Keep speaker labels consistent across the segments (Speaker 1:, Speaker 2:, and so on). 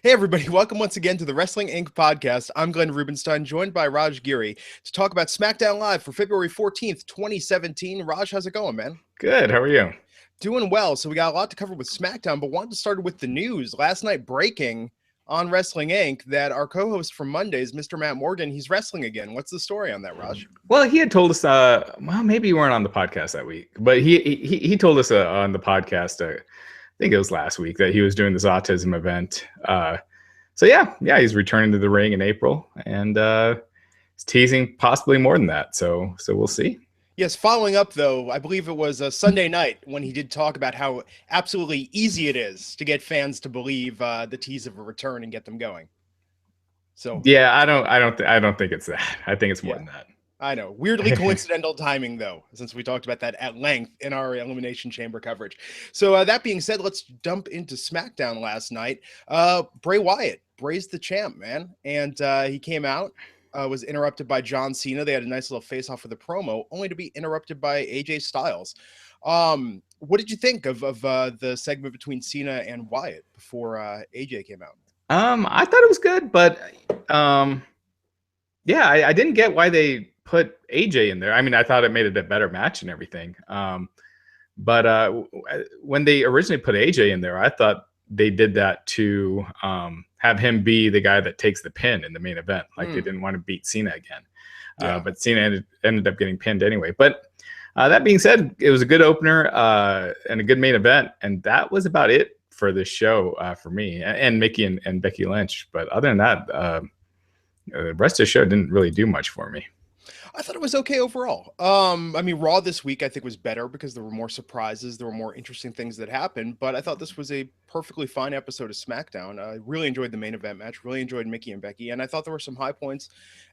Speaker 1: Hey, everybody. Welcome once again to the Wrestling Inc. podcast. I'm Glenn Rubenstein, joined by Raj Giri to talk about SmackDown Live for February 14th, 2017. Raj, how's it going, man?
Speaker 2: Good. How are you?
Speaker 1: Doing well. So we got a lot to cover with SmackDown, but wanted to start with the news. Last night breaking on Wrestling Inc. that our co-host from Mondays, Mr. Matt Morgan, he's wrestling again. What's the story on that, Raj?
Speaker 2: Well, he had told us. Well, maybe you weren't on the podcast that week, but he told us on the podcast. I think it was last week that he was doing this autism event. So yeah, he's returning to the ring in April, and he's teasing possibly more than that. So we'll see.
Speaker 1: Yes, following up, though, I believe it was a Sunday night when he did talk about how absolutely easy it is to get fans to believe the tease of a return and get them going. So
Speaker 2: yeah, I don't think it's that. I think it's more than that.
Speaker 1: I know. Weirdly coincidental timing, though, since we talked about that at length in our Elimination Chamber coverage. So that being said, let's jump into SmackDown last night. Bray Wyatt, Bray's the champ, man. And he came out, was interrupted by John Cena. They had a nice little face-off for the promo, only to be interrupted by AJ Styles. What did you think of the segment between Cena and Wyatt before AJ came out?
Speaker 2: I thought it was good, but yeah, I didn't get why they put AJ in there. I mean, I thought it made it a better match and everything. But when they originally put AJ in there, I thought they did that to have him be the guy that takes the pin in the main event. Like they didn't want to beat Cena again. But Cena ended up getting pinned anyway. But that being said, it was a good opener and a good main event. And that was about it for this show for me and Mickey and Becky Lynch. But other than that, the rest of the show didn't really do much for me.
Speaker 1: I thought it was okay overall. I mean, Raw this week I think was better because there were more surprises, there were more interesting things that happened, but I thought this was a perfectly fine episode of SmackDown. I really enjoyed the main event match, really enjoyed Mickey and Becky, and I thought there were some high points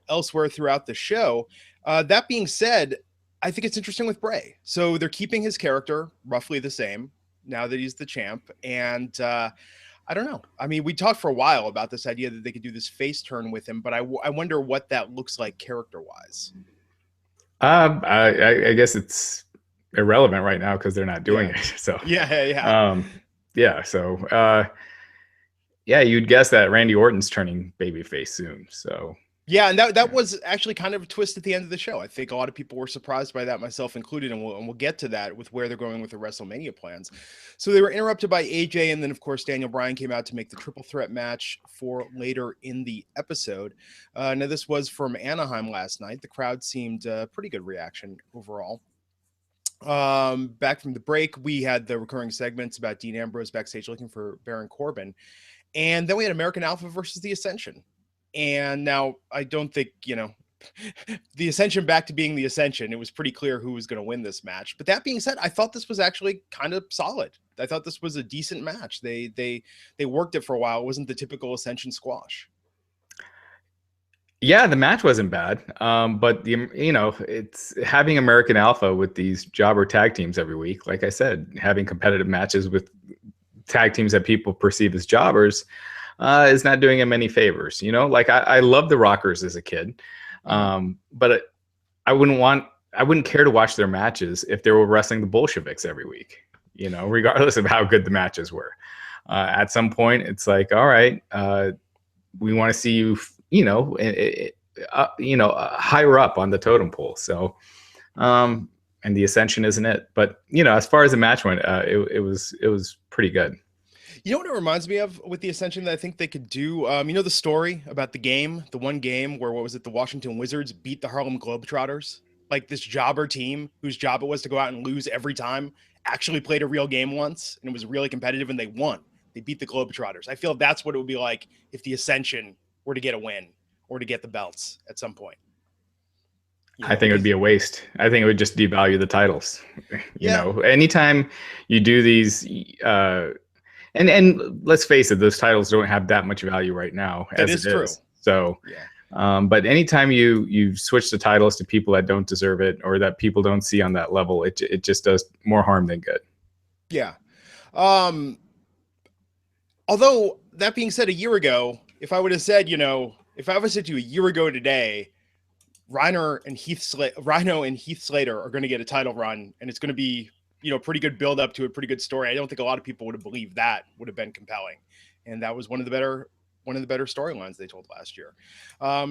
Speaker 1: elsewhere throughout the show. That being said, I think it's interesting with Bray. So they're keeping his character roughly the same now that he's the champ, and I don't know. I mean, we talked for a while about this idea that they could do this face turn with him, but I wonder what that looks like character-wise.
Speaker 2: I guess it's irrelevant right now because they're not doing it. So
Speaker 1: yeah.
Speaker 2: So you'd guess that Randy Orton's turning babyface soon. So
Speaker 1: yeah, and that was actually kind of a twist at the end of the show. I think a lot of people were surprised by that, myself included, and we'll get to that with where they're going with the WrestleMania plans. So they were interrupted by AJ, and then, of course, Daniel Bryan came out to make the triple threat match for later in the episode. Now, this was from Anaheim last night. The crowd seemed pretty good reaction overall. Back from the break, we had the recurring segments about Dean Ambrose backstage looking for Baron Corbin. And then we had American Alpha versus the Ascension. And now I don't think, the Ascension back to being the Ascension, it was pretty clear who was going to win this match. But that being said, I thought this was actually kind of solid. I thought this was a decent match. They worked it for a while. It wasn't the typical Ascension squash.
Speaker 2: Yeah, the match wasn't bad. But it's having American Alpha with these jobber tag teams every week. Like I said, having competitive matches with tag teams that people perceive as jobbers is not doing him any favors. Like I love the Rockers as a kid, but I wouldn't care to watch their matches if they were wrestling the Bolsheviks every week, regardless of how good the matches were. At some point, it's like, all right, we want to see you, higher up on the totem pole. So, and the Ascension isn't it. But, as far as the match went, it was pretty good.
Speaker 1: You know what it reminds me of with the Ascension that I think they could do? The story about the one game where, the Washington Wizards beat the Harlem Globetrotters? Like this jobber team whose job it was to go out and lose every time actually played a real game once, and it was really competitive, and they won. They beat the Globetrotters. I feel that's what it would be like if the Ascension were to get a win or to get the belts at some point.
Speaker 2: I think it would be a waste. I think it would just devalue the titles. Anytime you do these... And let's face it, those titles don't have that much value right now.
Speaker 1: That is true.
Speaker 2: So, but anytime you switch the titles to people that don't deserve it or that people don't see on that level, it just does more harm than good.
Speaker 1: Yeah. Although that being said, a year ago, if I would have said, if I was said to you a year ago today, Rhino and Heath Slater are going to get a title run, and it's going to be pretty good build up to a pretty good story. I don't think a lot of people would have believed that would have been compelling. And that was one of the better one of the better storylines they told last year.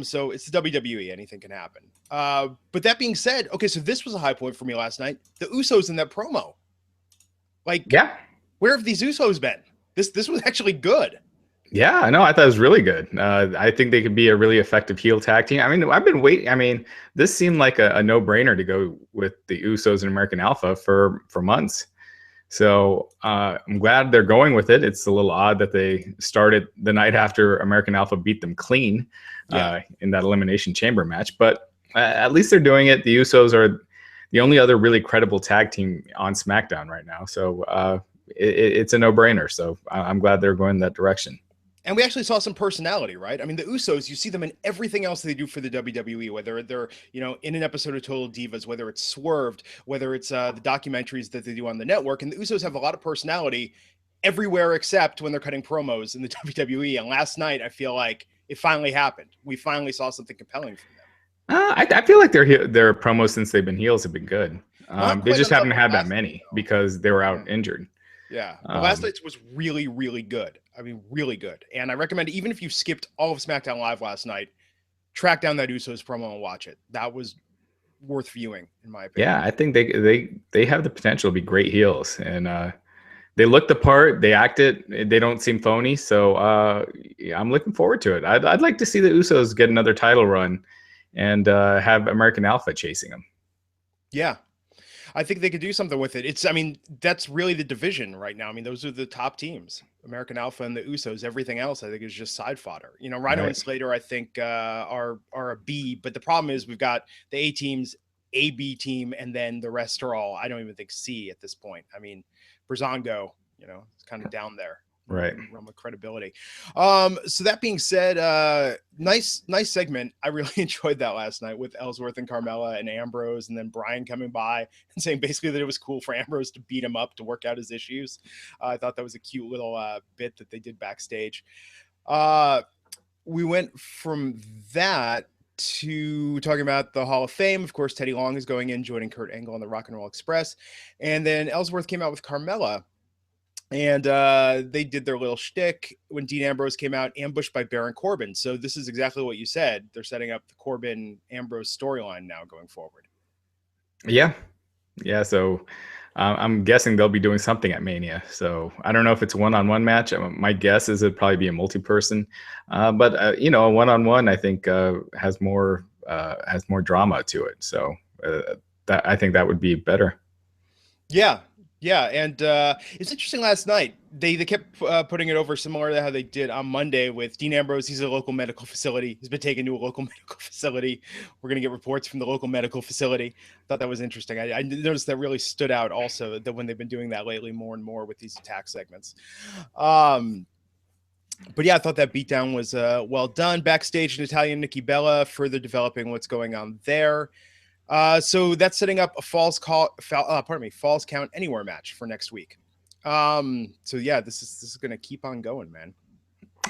Speaker 1: So it's the WWE, anything can happen. But that being said, okay, so this was a high point for me last night. The Usos in that promo. Like,
Speaker 2: Yeah.
Speaker 1: where have these Usos been? This was actually good.
Speaker 2: Yeah, I know. I thought it was really good. I think they could be a really effective heel tag team. I mean, I've been waiting. I mean, this seemed like a no-brainer to go with the Usos and American Alpha for months. So I'm glad they're going with it. It's a little odd that they started the night after American Alpha beat them clean in that Elimination Chamber match. But at least they're doing it. The Usos are the only other really credible tag team on SmackDown right now. So it's a no-brainer. So I'm glad they're going that direction.
Speaker 1: And we actually saw some personality, right? I mean, the Usos, you see them in everything else they do for the WWE, whether they're, in an episode of Total Divas, whether it's Swerved, whether it's the documentaries that they do on the network. And the Usos have a lot of personality everywhere except when they're cutting promos in the WWE. And last night, I feel like it finally happened. We finally saw something compelling from them.
Speaker 2: I feel like their promos since they've been heels have been good. They just haven't had that many because they were out injured.
Speaker 1: Yeah. The last night was really, really good. I mean, really good. And I recommend, even if you skipped all of SmackDown Live last night, track down that Usos promo and watch it. That was worth viewing, in my opinion.
Speaker 2: Yeah, I think they have the potential to be great heels. And they look the part. They act it. They don't seem phony. So I'm looking forward to it. I'd like to see the Usos get another title run and have American Alpha chasing them.
Speaker 1: Yeah. I think they could do something with it. That's really the division right now. I mean, those are the top teams, American Alpha and the Usos. Everything else, I think, is just side fodder. Rhino and Slater, I think, are a B. But the problem is we've got the A teams, A, B team, and then the rest are all, I don't even think, C at this point. I mean, Brazongo, it's kind of down there.
Speaker 2: Right.
Speaker 1: Realm of credibility. So that being said, nice segment. I really enjoyed that last night with Ellsworth and Carmella and Ambrose, and then Brian coming by and saying basically that it was cool for Ambrose to beat him up to work out his issues. I thought that was a cute little bit that they did backstage. We went from that to talking about the Hall of Fame. Of course, Teddy Long is going in, joining Kurt Angle on the Rock and Roll Express. And then Ellsworth came out with Carmella. And they did their little shtick when Dean Ambrose came out, ambushed by Baron Corbin. So this is exactly what you said. They're setting up the Corbin-Ambrose storyline now going forward.
Speaker 2: Yeah. So I'm guessing they'll be doing something at Mania. So I don't know if it's a one-on-one match. My guess is it'd probably be a multi-person. But a one-on-one, I think, has more drama to it. So I think that would be better.
Speaker 1: Yeah, and it's interesting last night. They kept putting it over similar to how they did on Monday with Dean Ambrose. He's at a local medical facility. He's been taken to a local medical facility. We're going to get reports from the local medical facility. Thought that was interesting. I noticed that really stood out also, that when they've been doing that lately more and more with these attack segments. But yeah, I thought that beatdown was well done. Backstage, Natalya and Nikki Bella further developing what's going on there. So that's setting up a falls count anywhere match for next week. So yeah, this is going to keep on going, man.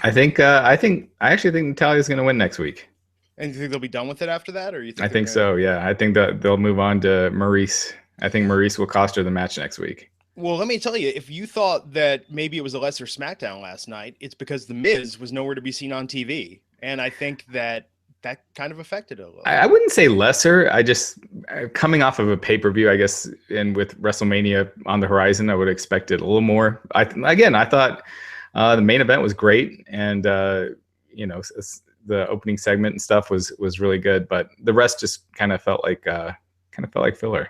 Speaker 2: I actually think Natalia's going to win next week.
Speaker 1: And you think they'll be done with it after that, or you think?
Speaker 2: I think so. Yeah, I think that they'll move on to Maurice. I think Maurice will cost her the match next week.
Speaker 1: Well, let me tell you, if you thought that maybe it was a lesser SmackDown last night, it's because The Miz was nowhere to be seen on TV, and I think that kind of affected it a little.
Speaker 2: I wouldn't say lesser. I just, coming off of a pay-per-view, I guess, and with WrestleMania on the horizon, I would expect it a little more. I thought the main event was great, and the opening segment and stuff was really good, but the rest just kind of felt like filler.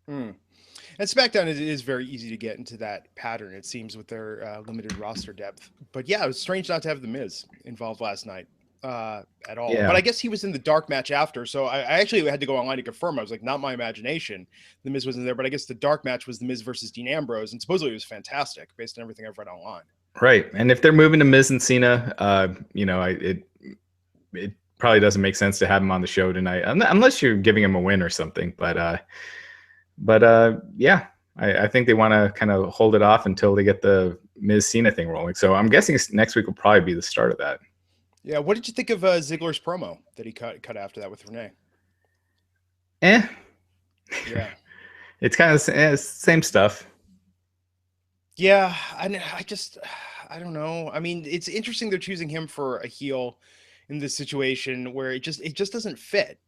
Speaker 1: And SmackDown is very easy to get into that pattern, it seems, with their limited roster depth. But yeah, it was strange not to have The Miz involved last night. At all.
Speaker 2: Yeah.
Speaker 1: But I guess he was in the dark match after, so I actually had to go online to confirm. I was like, not my imagination, The Miz wasn't there, but I guess the dark match was The Miz versus Dean Ambrose, and supposedly it was fantastic based on everything I've read online.
Speaker 2: Right. And if they're moving to Miz and Cena, it probably doesn't make sense to have him on the show tonight unless you're giving him a win or something. But yeah, I think they want to kind of hold it off until they get the Miz Cena thing rolling. So I'm guessing next week will probably be the start of that.
Speaker 1: Yeah, what did you think of Ziggler's promo that he cut after that with Renee?
Speaker 2: Yeah,
Speaker 1: it's
Speaker 2: kind of same stuff.
Speaker 1: Yeah, I I don't know. I mean, it's interesting they're choosing him for a heel in this situation where it just doesn't fit.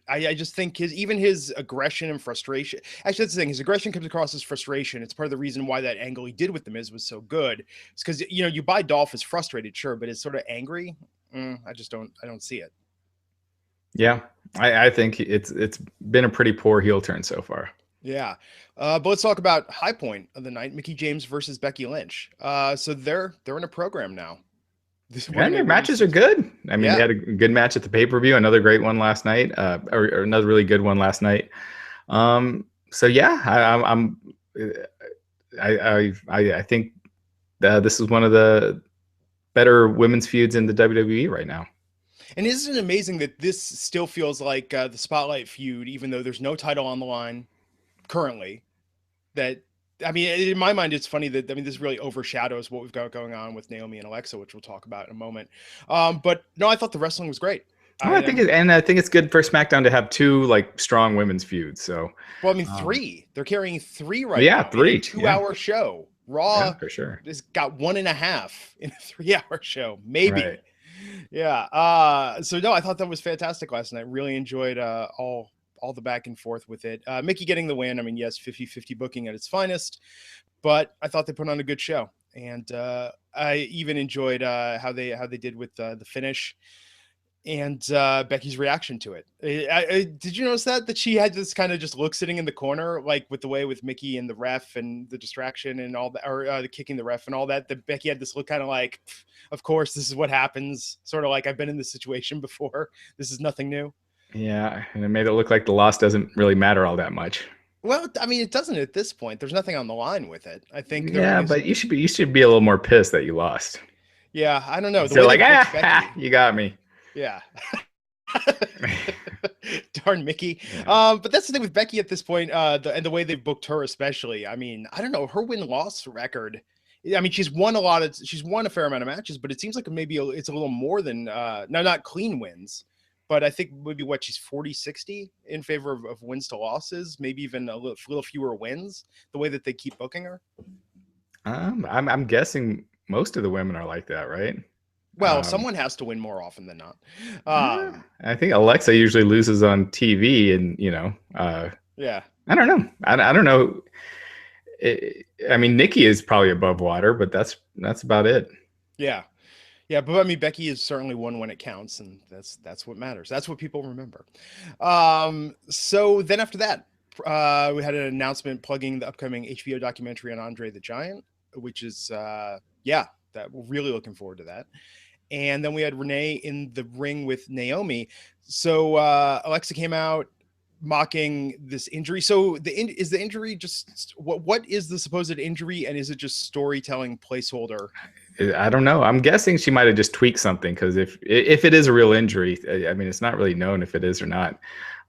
Speaker 1: I just think his aggression and frustration. Actually, that's the thing. His aggression comes across as frustration. It's part of the reason why that angle he did with the Miz was so good. It's because you buy Dolph as frustrated, sure, but it's sort of angry. I don't see it.
Speaker 2: Yeah, I think it's been a pretty poor heel turn so far.
Speaker 1: Yeah. But let's talk about high point of the night: Mickie James versus Becky Lynch. So they're in a program now.
Speaker 2: And their matches are good. I mean, they had a good match at the pay-per-view, another great one last night, or another really good one last night. So yeah, I think this is one of the better women's feuds in the WWE right now.
Speaker 1: And isn't it amazing that this still feels like the Spotlight feud, even though there's no title on the line currently? I mean, in my mind, it's funny that, this really overshadows what we've got going on with Naomi and Alexa, which we'll talk about in a moment. But no, I thought the wrestling was great.
Speaker 2: I think it's good for SmackDown to have two like strong women's feuds. So,
Speaker 1: well, I mean, three. They're carrying three right now.
Speaker 2: Yeah, three.
Speaker 1: In a 2-hour show. Raw
Speaker 2: for sure
Speaker 1: has got 1.5 in a 3-hour show, maybe.
Speaker 2: Right.
Speaker 1: Yeah. So no, I thought that was fantastic last night. Really enjoyed all the back and forth with it. Mickie getting the win. I mean, yes, 50-50 booking at its finest, but I thought they put on a good show. And I even enjoyed how they did with the finish and Becky's reaction to it. Did you notice that she had this kind of just look sitting in the corner, like with the way with Mickie and the ref and the distraction and all that, or the kicking the ref and all that, that Becky had this look kind of like, of course, this is what happens. Sort of like, I've been in this situation before. This is nothing new.
Speaker 2: Yeah, and it made it look like the loss doesn't really matter all that much.
Speaker 1: Well, I mean, it doesn't at this point. There's nothing on the line with it. I think.
Speaker 2: Yeah, but you should be a little more pissed that you lost.
Speaker 1: Yeah, I don't know.
Speaker 2: So like, Becky, you got me.
Speaker 1: Yeah. Darn Mickie. Yeah. But that's the thing with Becky at this point, and the way they've booked her, especially. I mean, I don't know, her win-loss record. I mean, she's won a fair amount of matches, but it seems like maybe it's a little more than not clean wins. But I think maybe she's 40-60 in favor of wins to losses, maybe even a little fewer wins, the way that they keep booking her.
Speaker 2: I'm guessing most of the women are like that, right?
Speaker 1: Well, someone has to win more often than not.
Speaker 2: I think Alexa usually loses on TV, and
Speaker 1: yeah.
Speaker 2: I don't know. I don't know. I mean, Nikki is probably above water, but that's about it.
Speaker 1: Yeah. Yeah, but I mean, Becky has certainly won when it counts, and that's what matters. That's what people remember. So then after that, we had an announcement plugging the upcoming HBO documentary on Andre the Giant, which is, that we're really looking forward to that. And then we had Renee in the ring with Naomi. So Alexa came out mocking this injury. So is the injury just what is the supposed injury, and is it just storytelling placeholder?
Speaker 2: I don't know. I'm guessing she might have just tweaked something, because if it is a real injury, I mean, it's not really known if it is or not.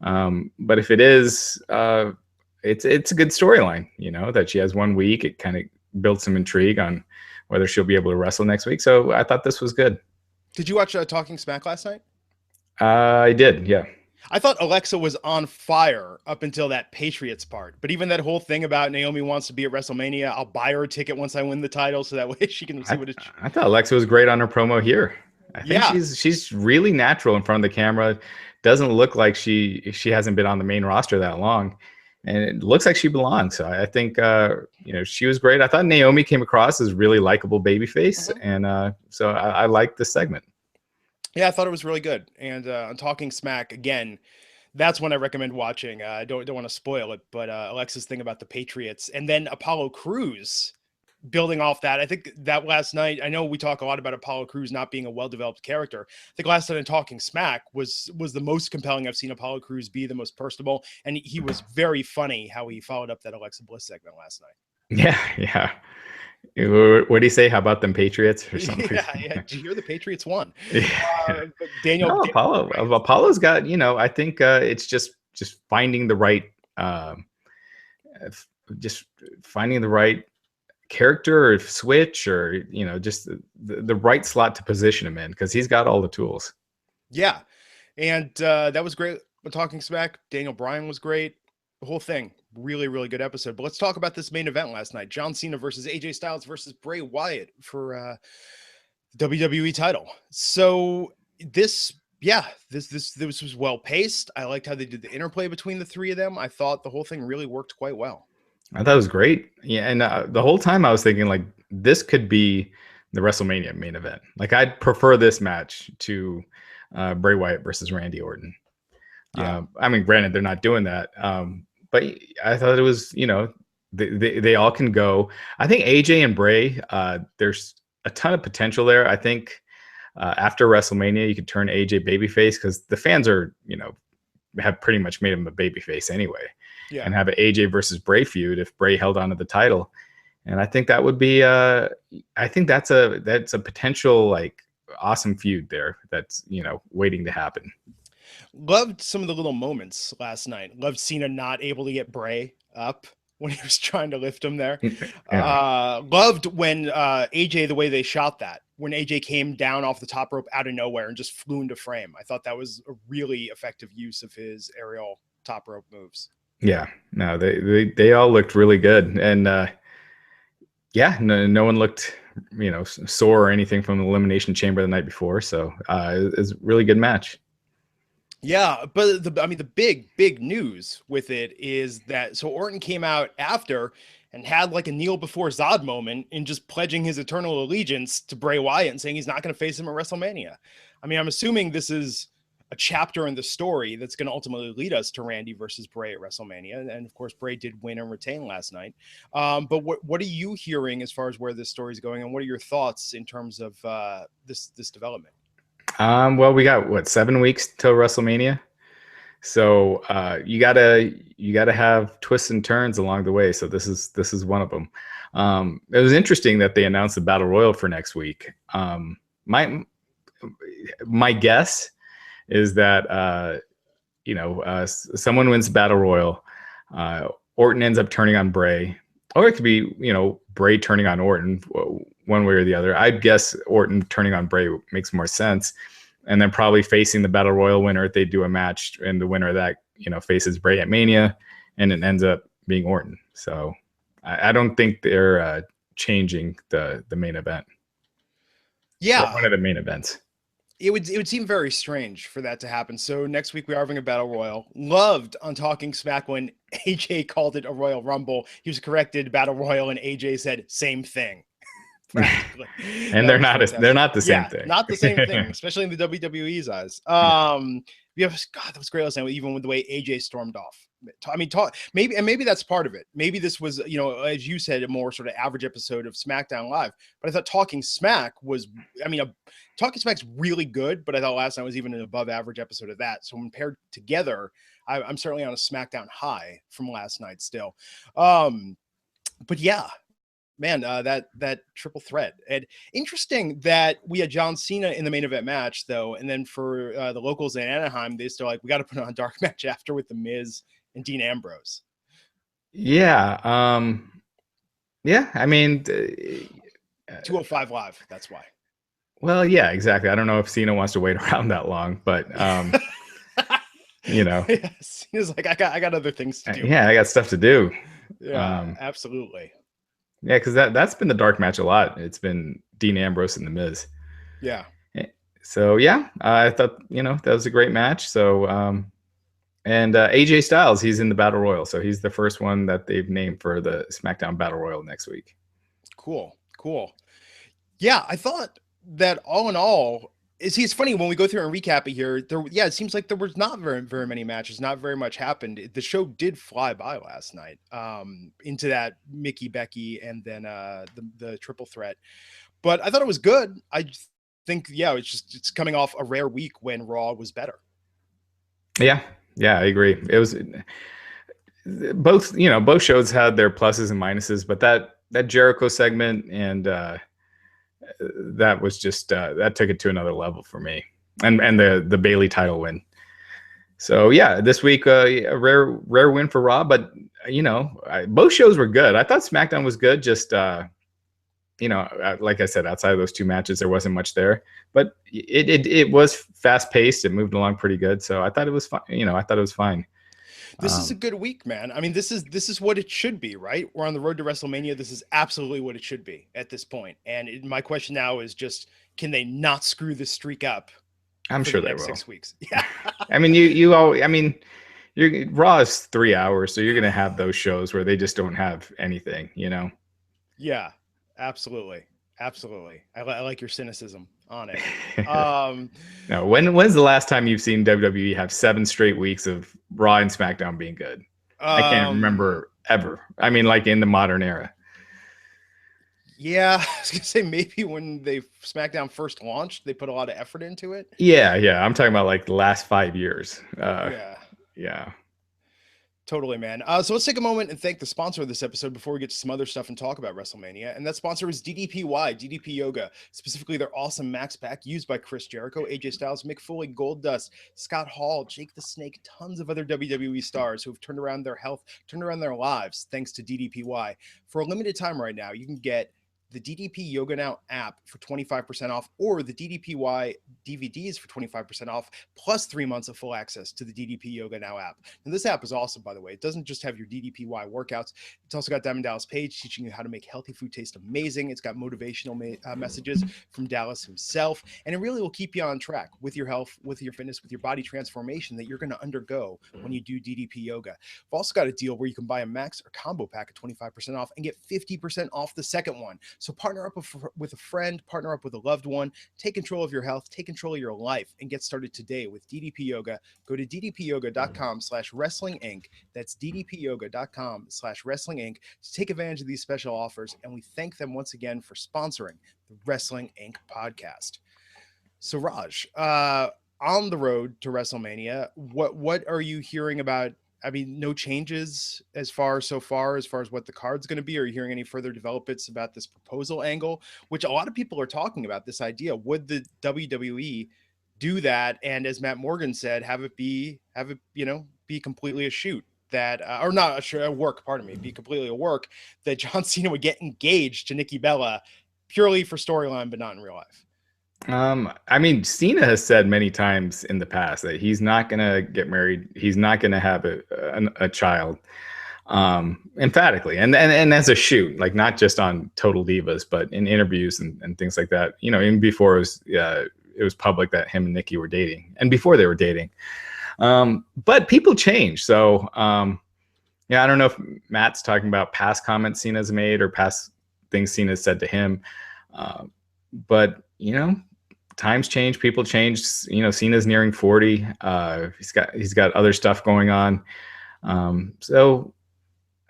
Speaker 2: But if it is, it's a good storyline. That she has 1 week. It kind of builds some intrigue on whether she'll be able to wrestle next week. So I thought this was good.
Speaker 1: Did you watch Talking Smack last night?
Speaker 2: I did, yeah.
Speaker 1: I thought Alexa was on fire up until that Patriots part. But even that whole thing about Naomi wants to be at WrestleMania, I'll buy her a ticket once I win the title so that way she can see what it's...
Speaker 2: I thought Alexa was great on her promo here. I think she's really natural in front of the camera. Doesn't look like she hasn't been on the main roster that long. And it looks like she belongs. So I think, she was great. I thought Naomi came across as really likable babyface. Mm-hmm. And so I liked this segment.
Speaker 1: Yeah, I thought it was really good. And on Talking Smack, again, that's when I recommend watching. I don't want to spoil it, but Alexa's thing about the Patriots. And then Apollo Crews building off that. I think that last night, I know we talk a lot about Apollo Crews not being a well-developed character. I think last night in Talking Smack was the most compelling I've seen Apollo Crews be, the most personable. And he was very funny how he followed up that Alexa Bliss segment last night.
Speaker 2: Yeah. What do you say? How about them Patriots or something?
Speaker 1: Yeah. Did you hear the Patriots won?
Speaker 2: Daniel, Apollo's got, I think it's just finding the right, character or switch, or just the right slot to position him in, because he's got all the tools.
Speaker 1: Yeah, and that was great. Talking Smack, Daniel Bryan was great. The whole thing, really, really good episode. But let's talk about this main event last night. John Cena versus AJ Styles versus Bray Wyatt for WWE title. So this was well paced. I liked how they did the interplay between the three of them. I thought the whole thing really worked quite well.
Speaker 2: I thought it was great. Yeah, and the whole time I was thinking like this could be the WrestleMania main event. Like I'd prefer this match to Bray Wyatt versus Randy Orton.
Speaker 1: Yeah.
Speaker 2: I mean, granted, they're not doing that. But I thought it was, they all can go. I think AJ and Bray, there's a ton of potential there. I think after WrestleMania, you could turn AJ babyface because the fans are, have pretty much made him a babyface anyway.
Speaker 1: Yeah.
Speaker 2: And have an AJ versus Bray feud if Bray held on to the title. And I think that would be, I think that's a potential like awesome feud there that's, waiting to happen.
Speaker 1: Loved some of the little moments last night. Loved Cena not able to get Bray up when he was trying to lift him there. Yeah. Loved when AJ, the way they shot that, when AJ came down off the top rope out of nowhere and just flew into frame. I thought that was a really effective use of his aerial top rope moves.
Speaker 2: Yeah, no, they all looked really good. And no one looked, sore or anything from the Elimination Chamber the night before. So it was a really good match.
Speaker 1: Yeah, but the big news with it is that so Orton came out after and had like a kneel before Zod moment in just pledging his eternal allegiance to Bray Wyatt and saying he's not going to face him at WrestleMania. I mean, I'm assuming this is a chapter in the story that's going to ultimately lead us to Randy versus Bray at WrestleMania. And of course, Bray did win and retain last night. But what are you hearing as far as where this story is going? And what are your thoughts in terms of this development?
Speaker 2: Well, we got 7 weeks till WrestleMania. So you gotta have twists and turns along the way. So this is one of them. It was interesting that they announced the Battle Royal for next week. My guess is that someone wins the Battle Royal. Orton ends up turning on Bray, or it could be Bray turning on Orton, one way or the other. I'd guess Orton turning on Bray makes more sense, and then probably facing the Battle Royal winner if they do a match, and the winner of that faces Bray at Mania, and it ends up being Orton. So I don't think they're changing the main event.
Speaker 1: Yeah,
Speaker 2: or one of the main events.
Speaker 1: It would seem very strange for that to happen. So next week we are having a Battle Royal. Loved on Talking Smack when AJ called it a Royal Rumble. He was corrected, Battle Royal, and AJ said same thing. Practically.
Speaker 2: And they're not the same thing.
Speaker 1: Not the same thing, especially in the WWE's eyes. That was great last night, even with the way AJ stormed off. I mean, maybe that's part of it. Maybe this was, as you said, a more sort of average episode of SmackDown Live. But I thought Talking Smack was, Talking Smack's really good, but I thought last night was even an above average episode of that. So when paired together, I'm certainly on a SmackDown high from last night still. But yeah, man, that triple threat. And interesting that we had John Cena in the main event match, though, and then for the locals in Anaheim, they still we got to put on a dark match after with The Miz and Dean Ambrose.
Speaker 2: Yeah. I mean,
Speaker 1: 205 Live. That's why.
Speaker 2: Well, yeah, exactly. I don't know if Cena wants to wait around that long, but
Speaker 1: Cena's like, I got other things to do.
Speaker 2: Yeah, I got stuff to do.
Speaker 1: Yeah, absolutely.
Speaker 2: Yeah, because that's been the dark match a lot. It's been Dean Ambrose and The Miz.
Speaker 1: Yeah.
Speaker 2: So yeah, I thought that was a great match. So and AJ Styles, he's in the Battle Royal, so he's the first one that they've named for the SmackDown Battle Royal next week.
Speaker 1: Cool. Yeah, I thought that all in all, it's funny when we go through and recap it here. It seems like there was not very many matches, not very much happened. The show did fly by last night, into that Mickey Becky and then the triple threat. But I thought it was good. I think it's coming off a rare week when Raw was better.
Speaker 2: Yeah, I agree. It was both shows had their pluses and minuses, but that Jericho segment and that was just that took it to another level for me, and the Bayley title win. So yeah, this week a rare win for Raw, but both shows were good. I thought SmackDown was good, just like I said, outside of those two matches, there wasn't much there, but it was fast paced. It moved along pretty good, so I thought it was fine. I thought it was fine.
Speaker 1: This is a good week, man. I mean, this is what it should be, right? We're on the road to WrestleMania. This is absolutely what it should be at this point. And my question now is just, can they not screw this streak up?
Speaker 2: I'm
Speaker 1: for
Speaker 2: sure
Speaker 1: the
Speaker 2: they
Speaker 1: next
Speaker 2: will.
Speaker 1: 6 weeks. Yeah.
Speaker 2: I mean, you all. I mean, Raw is 3 hours, so you're gonna have those shows where they just don't have anything, you know.
Speaker 1: Yeah, absolutely. Absolutely. I like your cynicism on it.
Speaker 2: No, when's the last time you've seen WWE have 7 straight weeks of Raw and SmackDown being good? I can't remember ever. I mean, like in the modern era.
Speaker 1: Yeah, I was gonna say maybe when SmackDown first launched, they put a lot of effort into it.
Speaker 2: Yeah. I'm talking about like the last 5 years.
Speaker 1: Yeah. Totally, man. So let's take a moment and thank the sponsor of this episode before we get to some other stuff and talk about WrestleMania. And that sponsor is DDPY, DDP Yoga, specifically their awesome Max Pack used by Chris Jericho, AJ Styles, Mick Foley, Goldust, Scott Hall, Jake the Snake, tons of other WWE stars who have turned around their health, turned around their lives thanks to DDPY. For a limited time right now, you can get the DDP Yoga Now app for 25% off, or the DDPY DVDs for 25% off, plus 3 months of full access to the DDP Yoga Now app. And this app is awesome, by the way. It doesn't just have your DDPY workouts. It's also got Diamond Dallas Page teaching you how to make healthy food taste amazing. It's got motivational messages from Dallas himself, and it really will keep you on track with your health, with your fitness, with your body transformation that you're going to undergo when you do DDP Yoga. We've also got a deal where you can buy a max or combo pack at 25% off and get 50% off the second one. So partner up with a friend, partner up with a loved one, take control of your health, take control of your life, and get started today with DDP Yoga. Go to ddpyoga.com/wrestling inc. That's ddpyoga.com/wrestling inc. to take advantage of these special offers. And we thank them once again for sponsoring the Wrestling Inc. podcast. So Raj, on the road to WrestleMania, what are you hearing about? I mean, no changes as far as what the card's going to be. Are you hearing any further developments about this proposal angle, which a lot of people are talking about this idea? Would the WWE do that? And as Matt Morgan said, have it be completely a shoot that, or not a shoot, a work, pardon me, be completely a work that John Cena would get engaged to Nikki Bella purely for storyline, but not in real life.
Speaker 2: I mean, Cena has said many times in the past that he's not going to get married. He's not going to have a child, emphatically. And as a shoot, like not just on Total Divas, but in interviews and things like that, you know, even before it was public that him and Nikki were dating, and before they were dating. But people change. So, I don't know if Matt's talking about past comments Cena's made or past things Cena said to him. But, you know, times change, people change. You know, Cena's nearing 40. He's got other stuff going on. So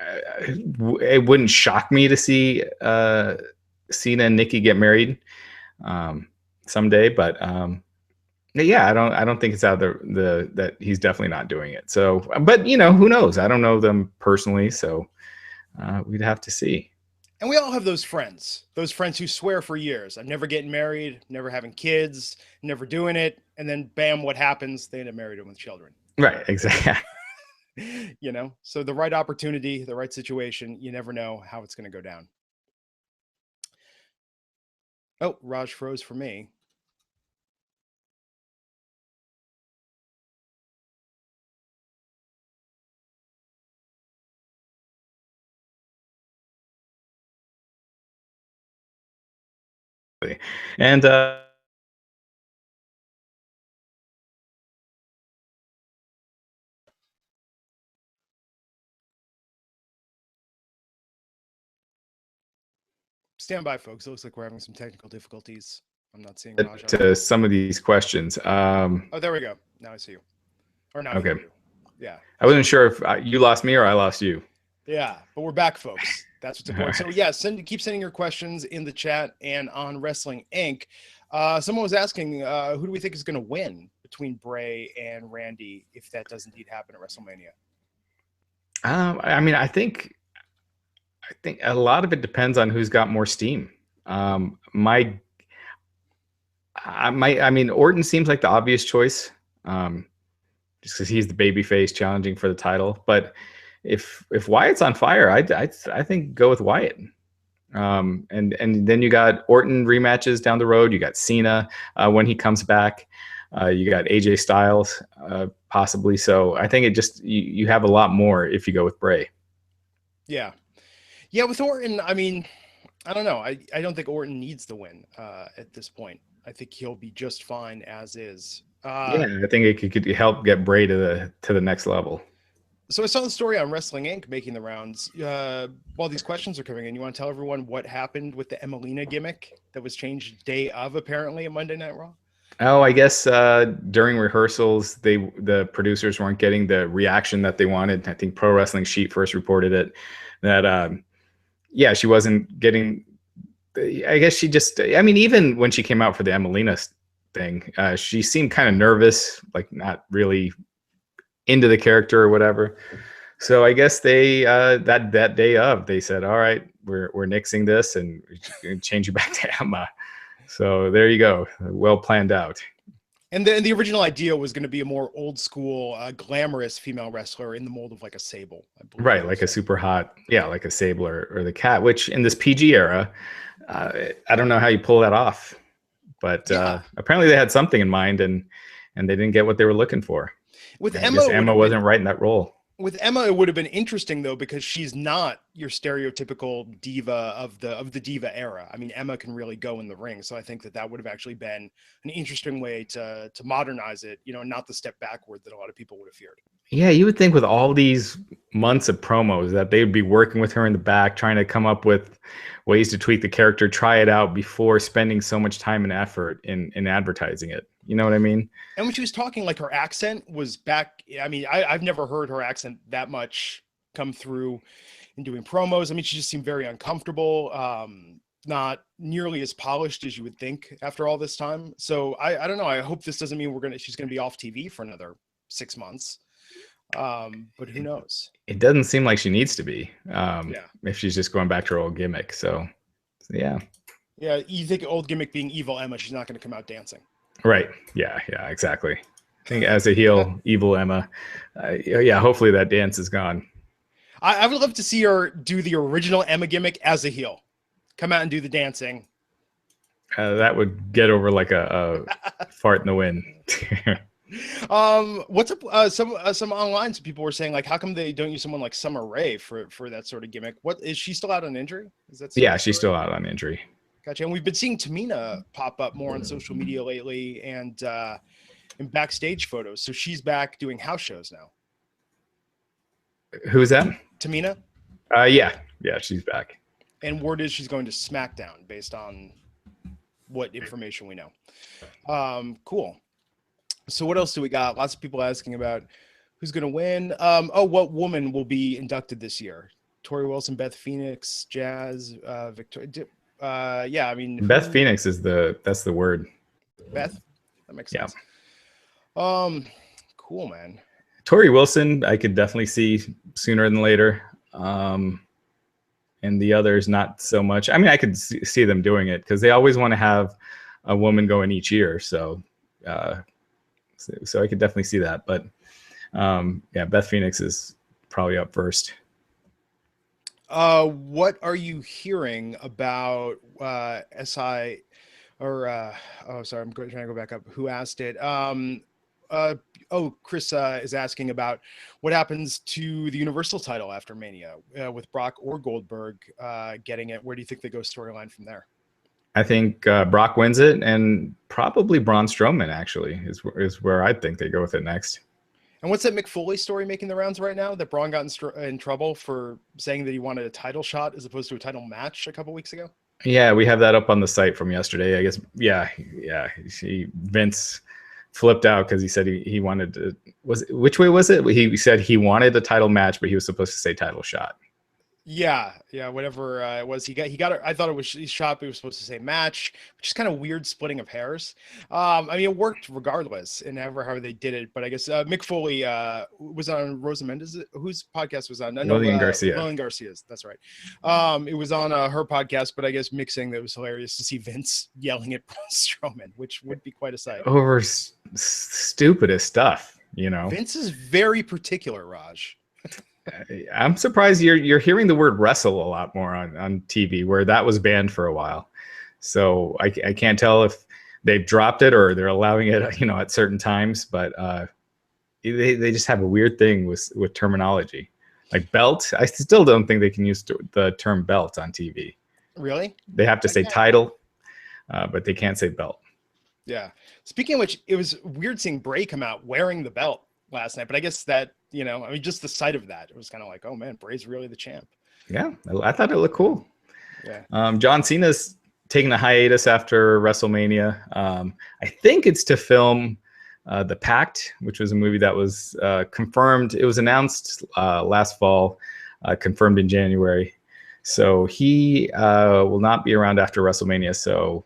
Speaker 2: it wouldn't shock me to see Cena and Nikki get married someday. But I don't think it's out there that he's definitely not doing it. So, but you know, who knows? I don't know them personally, so we'd have to see.
Speaker 1: And we all have those friends who swear for years, I'm never getting married, never having kids, never doing it. And then bam, what happens? They end up married and with children.
Speaker 2: Right. Exactly.
Speaker 1: You know, so the right opportunity, the right situation, you never know how it's going to go down. Oh, Raj froze for me.
Speaker 2: And
Speaker 1: stand by, folks. It looks like we're having some technical difficulties. I'm not seeing Raj
Speaker 2: to some of these questions.
Speaker 1: Oh, there we go. Now I see you. Or now
Speaker 2: okay.
Speaker 1: I hear you. Yeah.
Speaker 2: I wasn't sure if you lost me or I lost you.
Speaker 1: Yeah, but we're back, folks. That's what's important. So yeah, keep sending your questions in the chat and on Wrestling Inc. Someone was asking, who do we think is going to win between Bray and Randy if that does indeed happen at WrestleMania?
Speaker 2: I mean, I think a lot of it depends on who's got more steam. I mean, Orton seems like the obvious choice, just because he's the babyface challenging for the title. But if Wyatt's on fire, I think go with Wyatt. And then you got Orton rematches down the road. You got Cena when he comes back. You got AJ Styles, possibly. So I think it just you have a lot more if you go with Bray.
Speaker 1: Yeah. Yeah, with Orton, I mean, I don't know. I don't think Orton needs the win at this point. I think he'll be just fine as is.
Speaker 2: Yeah, I think it could help get Bray to the next level.
Speaker 1: So I saw the story on Wrestling Inc. making the rounds. While these questions are coming in, you want to tell everyone what happened with the Emelina gimmick that was changed day of, apparently, at Monday Night Raw?
Speaker 2: Oh, I guess during rehearsals, the producers weren't getting the reaction that they wanted. I think Pro Wrestling Sheet first reported it, that yeah, she wasn't getting. I guess she just. I mean, even when she came out for the Emelina thing, she seemed kind of nervous, like not really into the character or whatever. So I guess they that day of, they said, all right, we're nixing this and change you back to Emma. So there you go. Well planned out.
Speaker 1: And the original idea was going to be a more old school, glamorous female wrestler in the mold of like a Sable.
Speaker 2: Right, like a super hot, yeah, like a Sable or the Cat, which in this PG era, I don't know how you pull that off. But apparently they had something in mind, and they didn't get what they were looking for.
Speaker 1: With
Speaker 2: Emma wasn't right in that role.
Speaker 1: With Emma, it would have been interesting though, because she's not your stereotypical diva of the diva era. I mean, Emma can really go in the ring, so I think that would have actually been an interesting way to modernize it, you know, not the step backward that a lot of people would have feared.
Speaker 2: Yeah, you would think with all these months of promos that they would be working with her in the back, trying to come up with ways to tweak the character, try it out before spending so much time and effort in advertising it. You know what I mean?
Speaker 1: And when she was talking, like, her accent was back. I mean, I've never heard her accent that much come through in doing promos. I mean, she just seemed very uncomfortable, not nearly as polished as you would think after all this time. So I don't know. I hope this doesn't mean she's gonna be off TV for another 6 months. But who knows?
Speaker 2: It doesn't seem like she needs to be. If she's just going back to her old gimmick. So yeah.
Speaker 1: Yeah, you think old gimmick being evil Emma, she's not going to come out dancing.
Speaker 2: Right. Yeah, exactly. I think as a heel, evil Emma, yeah, hopefully that dance is gone.
Speaker 1: I would love to see her do the original Emma gimmick as a heel. Come out and do the dancing.
Speaker 2: That would get over like a fart in the wind.
Speaker 1: What's up? Some online, some people were saying, like, how come they don't use someone like Summer Rae for that sort of gimmick? What is she still out on injury? Is that
Speaker 2: yeah, she's still out on injury.
Speaker 1: Gotcha. And we've been seeing Tamina pop up more on social media lately, and in backstage photos. So she's back doing house shows now.
Speaker 2: Who's that?
Speaker 1: Tamina.
Speaker 2: Yeah, she's back.
Speaker 1: And word is she's going to SmackDown based on what information we know. Cool. So what else do we got? Lots of people asking about who's going to win. What woman will be inducted this year? Tori Wilson, Beth Phoenix, Jazz, Victoria. Yeah, I mean,
Speaker 2: Beth Phoenix is that's the word.
Speaker 1: Beth, that makes sense.
Speaker 2: Yeah.
Speaker 1: Cool, man.
Speaker 2: Tori Wilson, I could definitely see sooner than later. And the others, not so much. I mean, I could see them doing it because they always want to have a woman going each year. So I could definitely see that. But yeah, Beth Phoenix is probably up first.
Speaker 1: What are you hearing about SI or sorry, I'm trying to go back up. Who asked it? Chris is asking about what happens to the Universal title after Mania with Brock or Goldberg getting it. Where do you think they go storyline from there?
Speaker 2: I think Brock wins it, and probably Braun Strowman actually is where I think they go with it next.
Speaker 1: And what's that Mick Foley story making the rounds right now? That Braun got in trouble for saying that he wanted a title shot as opposed to a title match a couple weeks ago?
Speaker 2: Yeah, we have that up on the site from yesterday. I guess, yeah. Vince flipped out because he said he wanted to. Which way was it? He said he wanted a title match, but he was supposed to say title shot.
Speaker 1: Yeah, whatever it was, he got it. I thought it was shot, but he was supposed to say match, which is kind of weird splitting of hairs. I mean, it worked regardless, and however they did it. But I guess Mick Foley was on Rosa Mendez, whose podcast was on?
Speaker 2: Lillian Garcia.
Speaker 1: Lillian Garcia's, that's right. It was on her podcast, but I guess Mick saying that it was hilarious to see Vince yelling at Braun Strowman, which would be quite a sight.
Speaker 2: Over stupidest stuff, you know.
Speaker 1: Vince is very particular, Raj.
Speaker 2: I'm surprised you're hearing the word wrestle a lot more on TV, where that was banned for a while. So I can't tell if they've dropped it or they're allowing it, at certain times. But they just have a weird thing with terminology, like belt. I still don't think they can use the term belt on TV.
Speaker 1: Really?
Speaker 2: They have to say title, but they can't say belt.
Speaker 1: Yeah. Speaking of which, it was weird seeing Bray come out wearing the belt last night, but I guess that, just the sight of that, it was kind of like, oh man, Bray's really the champ.
Speaker 2: Yeah, I thought it looked cool.
Speaker 1: Yeah.
Speaker 2: John Cena's taking a hiatus after WrestleMania. I think it's to film The Pact, which was a movie that was confirmed. It was announced last fall, confirmed in January. So he will not be around after WrestleMania. So,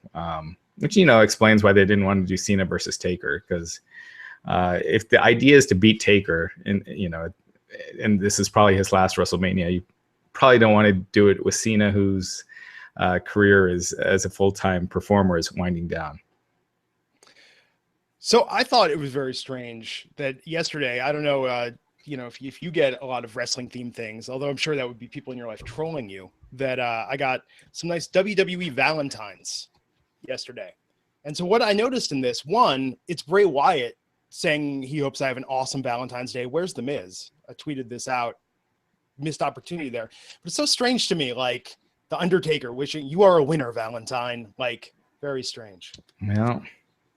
Speaker 2: which, explains why they didn't want to do Cena versus Taker, because if the idea is to beat Taker, and this is probably his last WrestleMania, you probably don't want to do it with Cena, whose career as a full-time performer is winding down.
Speaker 1: So I thought it was very strange that yesterday, I don't know, if you get a lot of wrestling themed things, although I'm sure that would be people in your life trolling you, that I got some nice WWE Valentines yesterday. And so what I noticed in this, one, it's Bray Wyatt saying he hopes I have an awesome Valentine's Day. Where's The Miz? I tweeted this out. Missed opportunity there. But it's so strange to me, like The Undertaker wishing you are a winner, Valentine. Like, very strange.
Speaker 2: Well,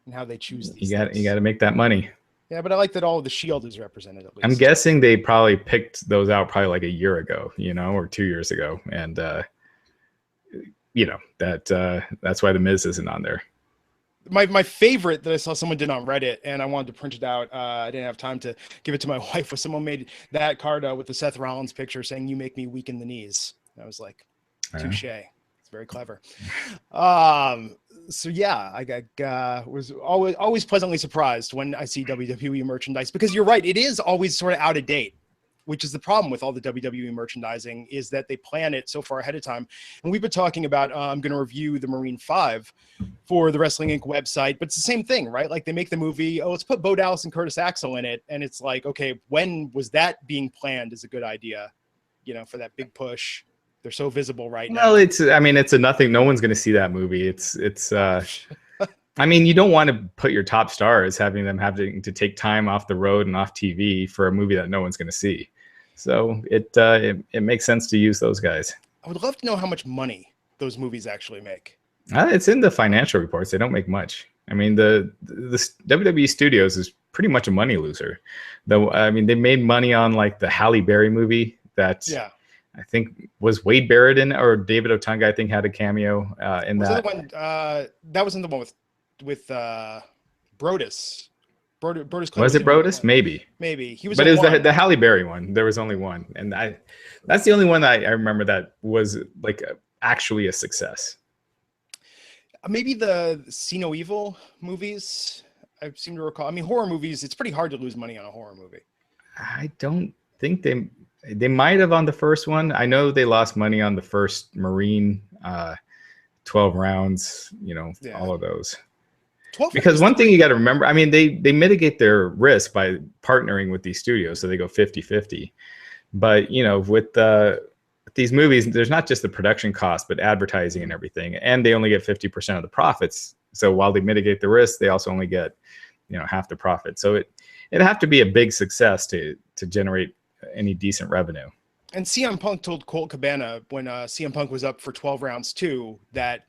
Speaker 1: and how they choose these
Speaker 2: you got to make that money.
Speaker 1: Yeah, but I like that all of the Shield is represented at least.
Speaker 2: I'm guessing they probably picked those out probably like a year ago, or 2 years ago, and that's why The Miz isn't on there.
Speaker 1: My favorite that I saw someone did on Reddit, and I wanted to print it out. I didn't have time to give it to my wife. Was someone made that card with the Seth Rollins picture saying "You make me weak in the knees." And I was like, touche. It's very clever. So yeah, I was always pleasantly surprised when I see WWE merchandise, because you're right, it is always sort of out of date, which is the problem with all the WWE merchandising, is that they plan it so far ahead of time. And we've been talking about, I'm going to review the Marine 5 for the Wrestling Inc. website, but it's the same thing, right? Like they make the movie, let's put Bo Dallas and Curtis Axel in it. And it's like, okay, when was that being planned as a good idea, for that big push? They're so visible right now.
Speaker 2: Well, it's a nothing. No one's going to see that movie. It's you don't want to put your top stars, having to take time off the road and off TV for a movie that no one's going to see. So it makes sense to use those guys.
Speaker 1: I would love to know how much money those movies actually make.
Speaker 2: It's in the financial reports. They don't make much. I mean, the WWE Studios is pretty much a money loser. Though, they made money on like the Halle Berry movie that I think was Wade Barrett in, or David Otunga, I think, had a cameo in that.
Speaker 1: That was in the one with Brodus. Brodus
Speaker 2: was it Brodus? Maybe
Speaker 1: he was.
Speaker 2: But it was the Halle Berry one. There was only one, and that's the only one that I remember that was like actually a success.
Speaker 1: Maybe the See No Evil movies. I seem to recall. Horror movies. It's pretty hard to lose money on a horror movie.
Speaker 2: I don't think they might have on the first one. I know they lost money on the first Marine, 12 rounds. All of those. Because one thing you got to remember, they mitigate their risk by partnering with these studios, so they go 50-50. But with these movies, there's not just the production cost, but advertising and everything, and they only get 50% of the profits. So while they mitigate the risk, they also only get half the profit. So it'd have to be a big success to generate any decent revenue.
Speaker 1: And CM Punk told Colt Cabana when CM Punk was up for 12 rounds too, that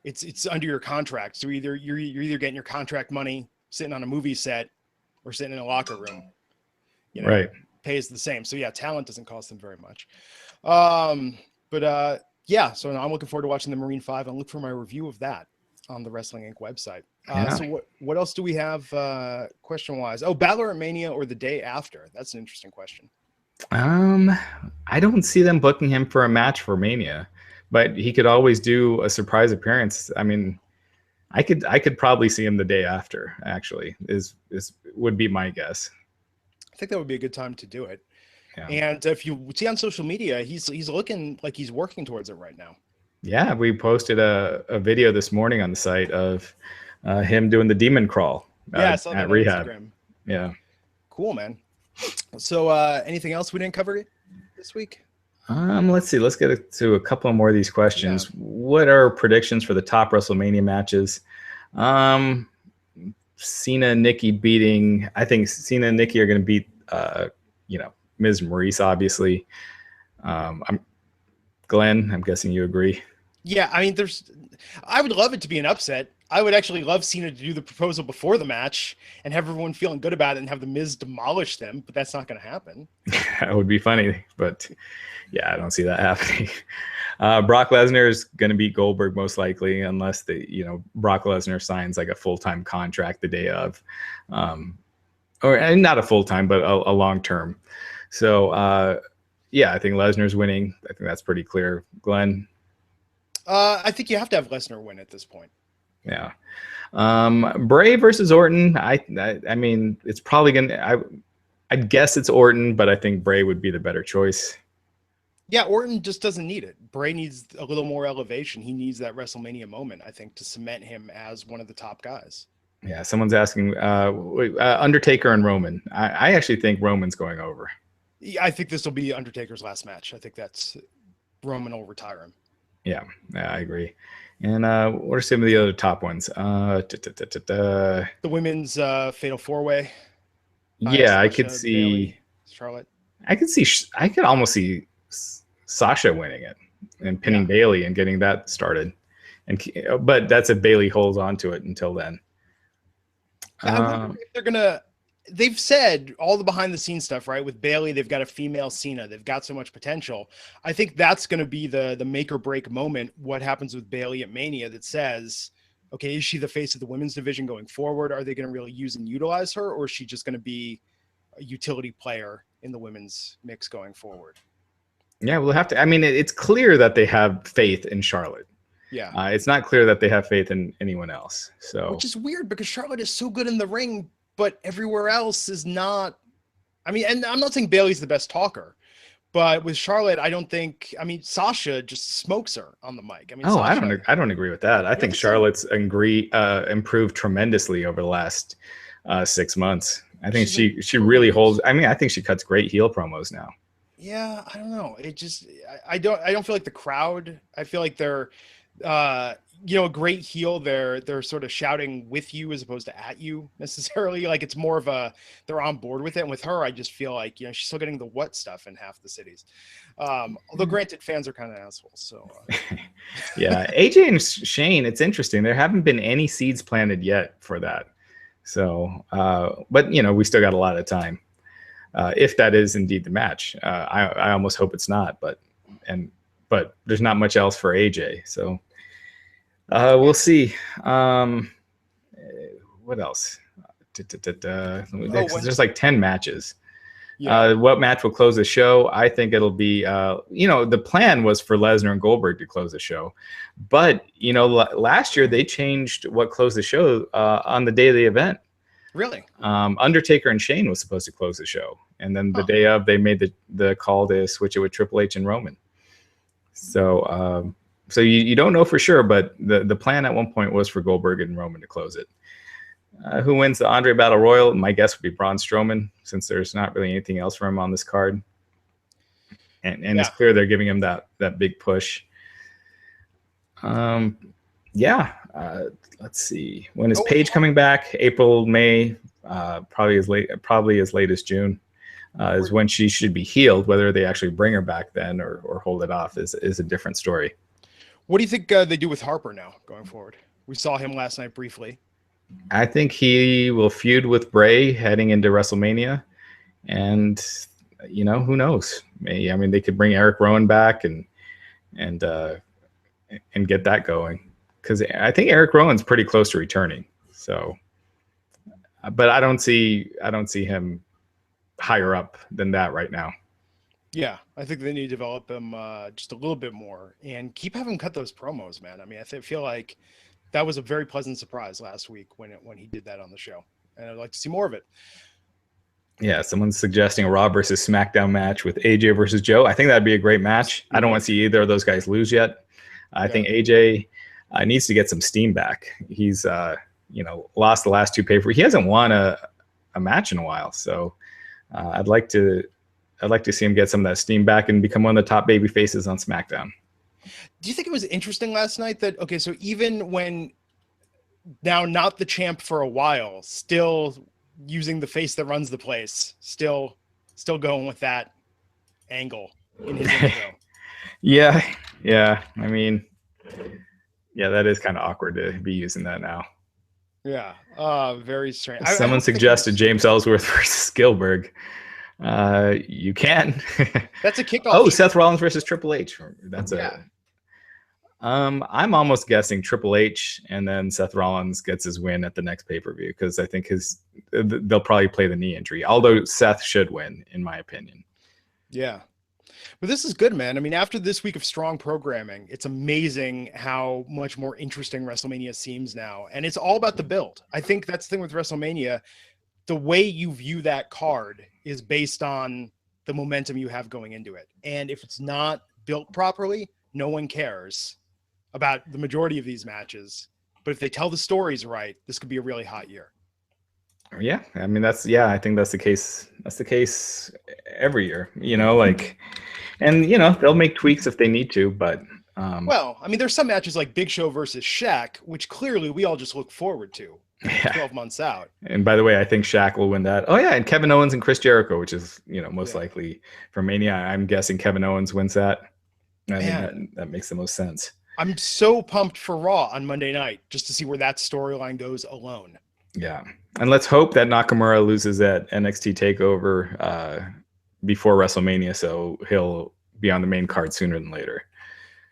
Speaker 1: it's under your contract. So you're either getting your contract money sitting on a movie set or sitting in a locker room.
Speaker 2: Right.
Speaker 1: Pays the same. So yeah, talent doesn't cost them very much. So I'm looking forward to watching the Marine 5 and look for my review of that on the Wrestling Inc. website. So what else do we have question wise? Oh, Balor at Mania or the day after? That's an interesting question.
Speaker 2: I don't see them booking him for a match for Mania, but he could always do a surprise appearance. I could probably see him the day after, actually, would be my guess.
Speaker 1: I think that would be a good time to do it.
Speaker 2: Yeah.
Speaker 1: And if you see on social media, he's looking like he's working towards it right now.
Speaker 2: Yeah, we posted a video this morning on the site of him doing the demon crawl at rehab. Instagram. Yeah.
Speaker 1: Cool, man. So anything else we didn't cover this week?
Speaker 2: Let's see. Let's get to a couple more of these questions. Yeah. What are predictions for the top WrestleMania matches? Um, Cena and Nikki beating. I think Cena and Nikki are going to beat. Ms. Maurice, obviously. I'm Glenn. I'm guessing you agree.
Speaker 1: Yeah, I mean, I would love it to be an upset. I would actually love Cena to do the proposal before the match and have everyone feeling good about it and have the Miz demolish them, but that's not going to happen.
Speaker 2: That would be funny, but yeah, I don't see that happening. Brock Lesnar is going to beat Goldberg most likely, unless Brock Lesnar signs like a full-time contract the day of, or not a full-time, but a long-term. So yeah, I think Lesnar's winning. I think that's pretty clear. Glenn?
Speaker 1: I think you have to have Lesnar win at this point.
Speaker 2: Yeah. Bray versus Orton. I mean, it's probably I'd guess it's Orton, but I think Bray would be the better choice.
Speaker 1: Yeah, Orton just doesn't need it. Bray needs a little more elevation. He needs that WrestleMania moment, I think, to cement him as one of the top guys.
Speaker 2: Yeah, someone's asking Undertaker and Roman. I actually think Roman's going over.
Speaker 1: Yeah, I think this will be Undertaker's last match. I think that's Roman will retire him.
Speaker 2: Yeah, I agree. And what are some of the other top ones?
Speaker 1: The women's fatal four-way.
Speaker 2: Yeah, I could see
Speaker 1: Bayley, Charlotte.
Speaker 2: I could almost see Sasha winning it and pinning Bayley and getting that started. But that's if Bayley holds on to it until then.
Speaker 1: I wonder if they're gonna. They've said all the behind the scenes stuff, right? With Bayley, they've got a female Cena. They've got so much potential. I think that's going to be the make or break moment. What happens with Bayley at Mania that says, okay, is she the face of the women's division going forward? Are they going to really use and utilize her? Or is she just going to be a utility player in the women's mix going forward?
Speaker 2: Yeah, we'll have to. I mean, it's clear that they have faith in Charlotte.
Speaker 1: Yeah.
Speaker 2: It's not clear that they have faith in anyone else. So,
Speaker 1: which is weird because Charlotte is so good in the ring, but everywhere else is not. I mean, and I'm not saying Bayley's the best talker, but with Charlotte, I don't think. I mean, Sasha just smokes her on the mic. I mean,
Speaker 2: Sasha, I don't agree with that. I think Charlotte's improved tremendously over the last 6 months. I think she really holds. I mean, I think she cuts great heel promos now.
Speaker 1: Yeah, I don't know. It just I don't feel like the crowd. I feel like they're a great heel. They're sort of shouting with you as opposed to at you necessarily. Like it's more of they're on board with it. And with her, I just feel like she's still getting the what stuff in half the cities. Although granted, fans are kind of assholes. So
Speaker 2: yeah, AJ and Shane. It's interesting. There haven't been any seeds planted yet for that. So, but we still got a lot of time. If that is indeed the match, I almost hope it's not. But there's not much else for AJ. So. We'll see. What else? There's like 10 matches. Yeah. What match will close the show? I think it'll be, the plan was for Lesnar and Goldberg to close the show. But, last year they changed what closed the show on the day of the event.
Speaker 1: Really?
Speaker 2: Undertaker and Shane was supposed to close the show. And then the day of, they made the call to switch it with Triple H and Roman. So, So you don't know for sure, but the plan at one point was for Goldberg and Roman to close it. Who wins the Andre Battle Royal? My guess would be Braun Strowman, since there's not really anything else for him on this card. And it's clear they're giving him that big push. Let's see. When is Paige coming back? April, May, probably as late as June. Is when she should be healed. Whether they actually bring her back then or hold it off is a different story.
Speaker 1: What do you think they do with Harper now going forward? We saw him last night briefly.
Speaker 2: I think he will feud with Bray heading into WrestleMania. And, who knows? Maybe, I mean, they could bring Eric Rowan back and get that going. Because I think Eric Rowan's pretty close to returning. So, but I don't see him higher up than that right now.
Speaker 1: Yeah, I think they need to develop him just a little bit more and keep having him cut those promos, man. I mean, I feel like that was a very pleasant surprise last week when he did that on the show, and I'd like to see more of it. Yeah,
Speaker 2: someone's suggesting a Raw versus SmackDown match with AJ versus Joe. I think that'd be a great match. I don't want to see either of those guys lose yet. I think AJ needs to get some steam back. He's lost the last two pay-per-views. He hasn't won a match in a while, so I'd like to see him get some of that steam back and become one of the top baby faces on SmackDown.
Speaker 1: Do you think it was interesting last night that, okay, so even when now not the champ for a while, still using the face that runs the place, still going with that angle in his intro.
Speaker 2: Yeah. I mean, yeah, that is kind of awkward to be using that now.
Speaker 1: Yeah, very strange.
Speaker 2: Someone suggested James Ellsworth versus Gilbert. You can.
Speaker 1: That's a kickoff.
Speaker 2: Oh, Seth Rollins versus Triple H. That's I'm almost guessing Triple H, and then Seth Rollins gets his win at the next pay-per-view, because I think they'll probably play the knee injury. Although Seth should win, in my opinion.
Speaker 1: Yeah. But this is good, man. I mean, after this week of strong programming, it's amazing how much more interesting WrestleMania seems now. And it's all about the build. I think that's the thing with WrestleMania. The way you view that card is based on the momentum you have going into it. And if it's not built properly, no one cares about the majority of these matches. But if they tell the stories right, this could be a really hot year.
Speaker 2: Yeah, I mean, I think that's the case. That's the case every year, and they'll make tweaks if they need to, but
Speaker 1: well, I mean, there's some matches like Big Show versus Shaq, which clearly we all just look forward to 12 months out.
Speaker 2: And by the way, I think Shaq will win that. Oh yeah, and Kevin Owens and Chris Jericho, which is most likely for Mania. I'm guessing Kevin Owens wins that. I mean, that makes the most sense.
Speaker 1: I'm so pumped for Raw on Monday night just to see where that storyline goes alone.
Speaker 2: Yeah. And let's hope that Nakamura loses at NXT TakeOver before WrestleMania, so he'll be on the main card sooner than later.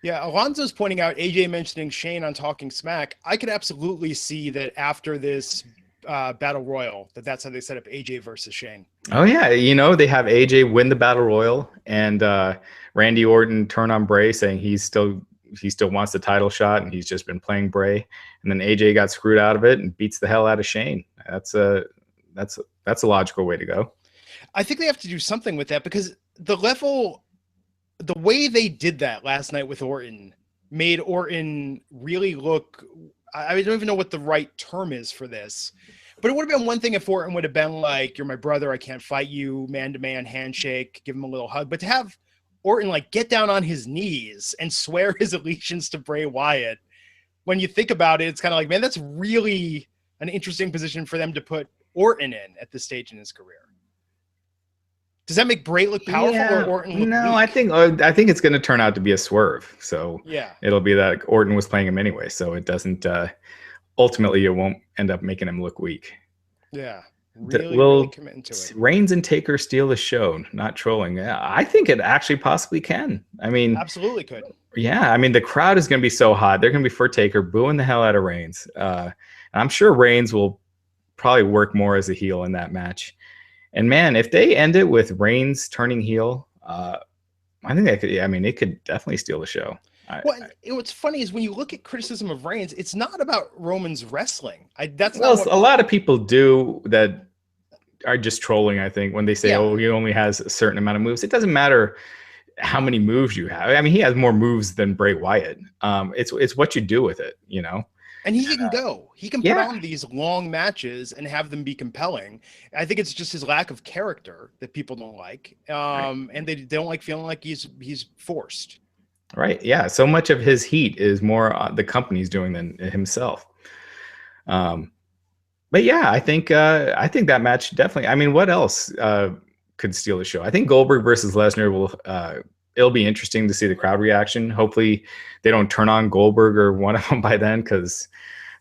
Speaker 1: Yeah, Alonzo's pointing out, AJ mentioning Shane on Talking Smack. I could absolutely see that after this Battle Royal, that's how they set up AJ versus Shane.
Speaker 2: Oh, yeah. They have AJ win the Battle Royal, and Randy Orton turn on Bray saying he still wants the title shot, and he's just been playing Bray. And then AJ got screwed out of it and beats the hell out of Shane. That's a logical way to go.
Speaker 1: I think they have to do something with that, because the way they did that last night with Orton made Orton really look, I don't even know what the right term is for this, but it would have been one thing if Orton would have been like, you're my brother, I can't fight you, man-to-man handshake, give him a little hug. But to have Orton get down on his knees and swear his allegiance to Bray Wyatt, when you think about it, it's kind of like, man, that's really an interesting position for them to put Orton in at this stage in his career. Does that make Bray look powerful or Orton look weak?
Speaker 2: I think it's going to turn out to be a swerve. So
Speaker 1: yeah,
Speaker 2: it'll be that Orton was playing him anyway. So it doesn't, ultimately it won't end up making him look weak.
Speaker 1: Yeah. Really commit into it.
Speaker 2: Reigns and Taker steal the show, not trolling. Yeah, I think it actually possibly can. I mean,
Speaker 1: absolutely could.
Speaker 2: Yeah. I mean, the crowd is going to be so hot. They're going to be for Taker, booing the hell out of Reigns. And I'm sure Reigns will probably work more as a heel in that match. And man, if they end it with Reigns turning heel, I think that could. I mean, it could definitely steal the show.
Speaker 1: What's funny is when you look at criticism of Reigns, it's not about Roman's wrestling. A
Speaker 2: lot of people do that are just trolling. I think when they say, "Oh, he only has a certain amount of moves," it doesn't matter how many moves you have. I mean, he has more moves than Bray Wyatt. It's what you do with it,
Speaker 1: And he can go. He can put on these long matches and have them be compelling. I think it's just his lack of character that people don't like, and they don't like feeling like he's forced.
Speaker 2: Right. Yeah. So much of his heat is more the company's doing than himself. But yeah, I think that match definitely. I mean, what else could steal the show? I think Goldberg versus Lesnar will. It'll be interesting to see the crowd reaction. Hopefully, they don't turn on Goldberg or one of them by then, because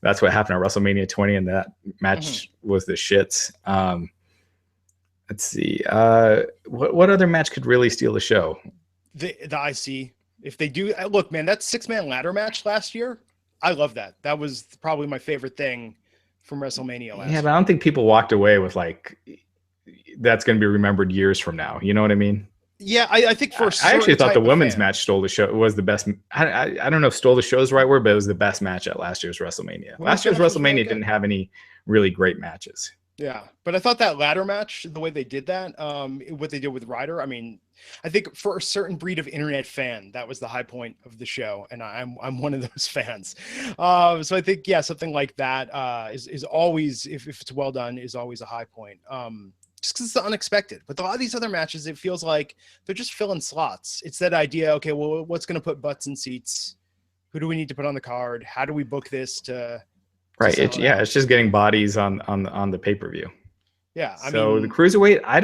Speaker 2: that's what happened at WrestleMania 20, and that match was the shits. Let's see. What other match could really steal the show?
Speaker 1: The IC. If they do, look, man, that 6-man ladder match last year, I love that. That was probably my favorite thing from WrestleMania last year.
Speaker 2: Yeah, but I don't think people walked away with that's going to be remembered years from now. You know what I mean?
Speaker 1: Yeah, I think I
Speaker 2: actually thought the women's match stole the show. It was the best. I don't know if stole the show is the right word, but it was the best match at last year's WrestleMania. Last year's WrestleMania didn't have any really great matches.
Speaker 1: Yeah, but I thought that ladder match, the way they did that, what they did with Ryder, I mean, I think for a certain breed of internet fan, that was the high point of the show, and I'm one of those fans. So I think something like that is always, if it's well done, is always a high point. Just because it's unexpected. But a lot of these other matches, it feels like they're just filling slots. It's that idea, okay, well, what's going to put butts in seats? Who do we need to put on the card? How do we book this to
Speaker 2: Right. It's just getting bodies on the pay-per-view.
Speaker 1: Yeah,
Speaker 2: So the cruiserweight, I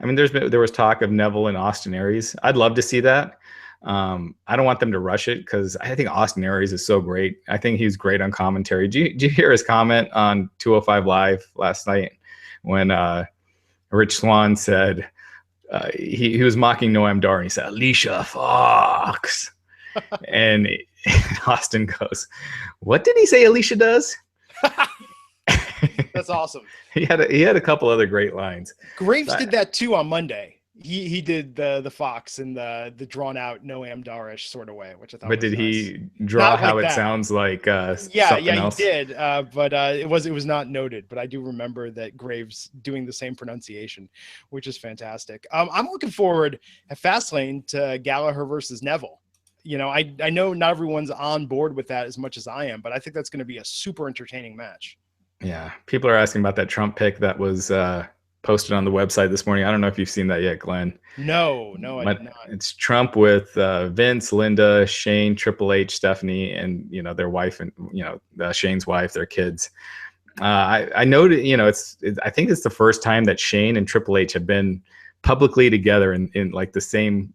Speaker 2: mean, there was talk of Neville and Austin Aries. I'd love to see that. I don't want them to rush it because I think Austin Aries is so great. I think he's great on commentary. Did you hear his comment on 205 Live last night when Rich Swann said he was mocking Noam Dar and he said, Alicia Fox. And Austin goes, what did he say Alicia does?
Speaker 1: That's awesome.
Speaker 2: He had a couple other great lines.
Speaker 1: Graves did that too on Monday. He did the Fox in the drawn out Noam Darish sort of way, which I thought.
Speaker 2: But did he draw how it sounds like?
Speaker 1: Yeah, else? He did. But it was not noted. But I do remember that Graves doing the same pronunciation, which is fantastic. I'm looking forward at Fastlane to Gallagher versus Neville. You know, I know not everyone's on board with that as much as I am, but I think that's going to be a super entertaining match.
Speaker 2: Yeah, people are asking about that Trump pick that was posted on the website this morning. I don't know if you've seen that yet, Glenn.
Speaker 1: No, I did not.
Speaker 2: It's Trump with Vince, Linda, Shane, Triple H, Stephanie, and their wife, and Shane's wife, their kids. I noted, I think it's the first time that Shane and Triple H have been publicly together in like the same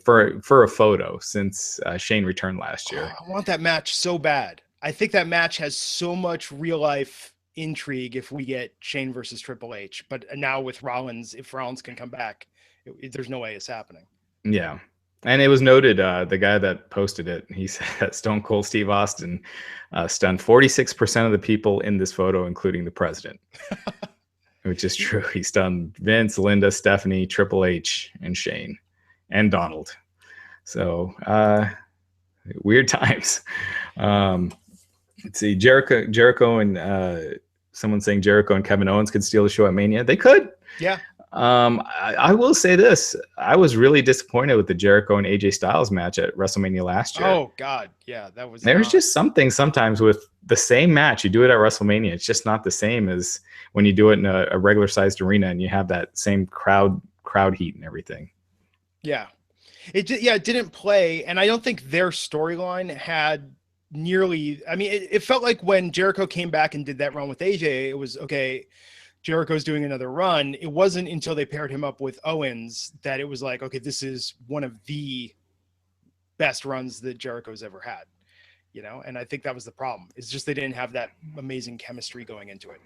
Speaker 2: for a photo since Shane returned last year.
Speaker 1: I want that match so bad. I think that match has so much real life intrigue if we get Shane versus Triple H, but now with Rollins, if Rollins can come back, there's no way it's happening.
Speaker 2: Yeah. And it was noted, the guy that posted it, he said that Stone Cold Steve Austin stunned 46% of the people in this photo, including the president, which is true. He stunned Vince, Linda, Stephanie, Triple H, and Shane, and Donald. So weird times. Let's see, Jericho and someone saying Jericho and Kevin Owens could steal the show at Mania. They could.
Speaker 1: Yeah.
Speaker 2: I will say this. I was really disappointed with the Jericho and AJ Styles match at WrestleMania last year.
Speaker 1: Oh, God. Yeah, that was.
Speaker 2: There's just something sometimes with the same match. You do it at WrestleMania. It's just not the same as when you do it in a regular sized arena and you have that same crowd heat and everything.
Speaker 1: Yeah. It didn't play. And I don't think their storyline had nearly, I mean, it felt like when Jericho came back and did that run with AJ, it was okay. Jericho's doing another run. It wasn't until they paired him up with Owens that it was like, okay, this is one of the best runs that Jericho's ever had, and I think that was the problem. It's just they didn't have that amazing chemistry going into it.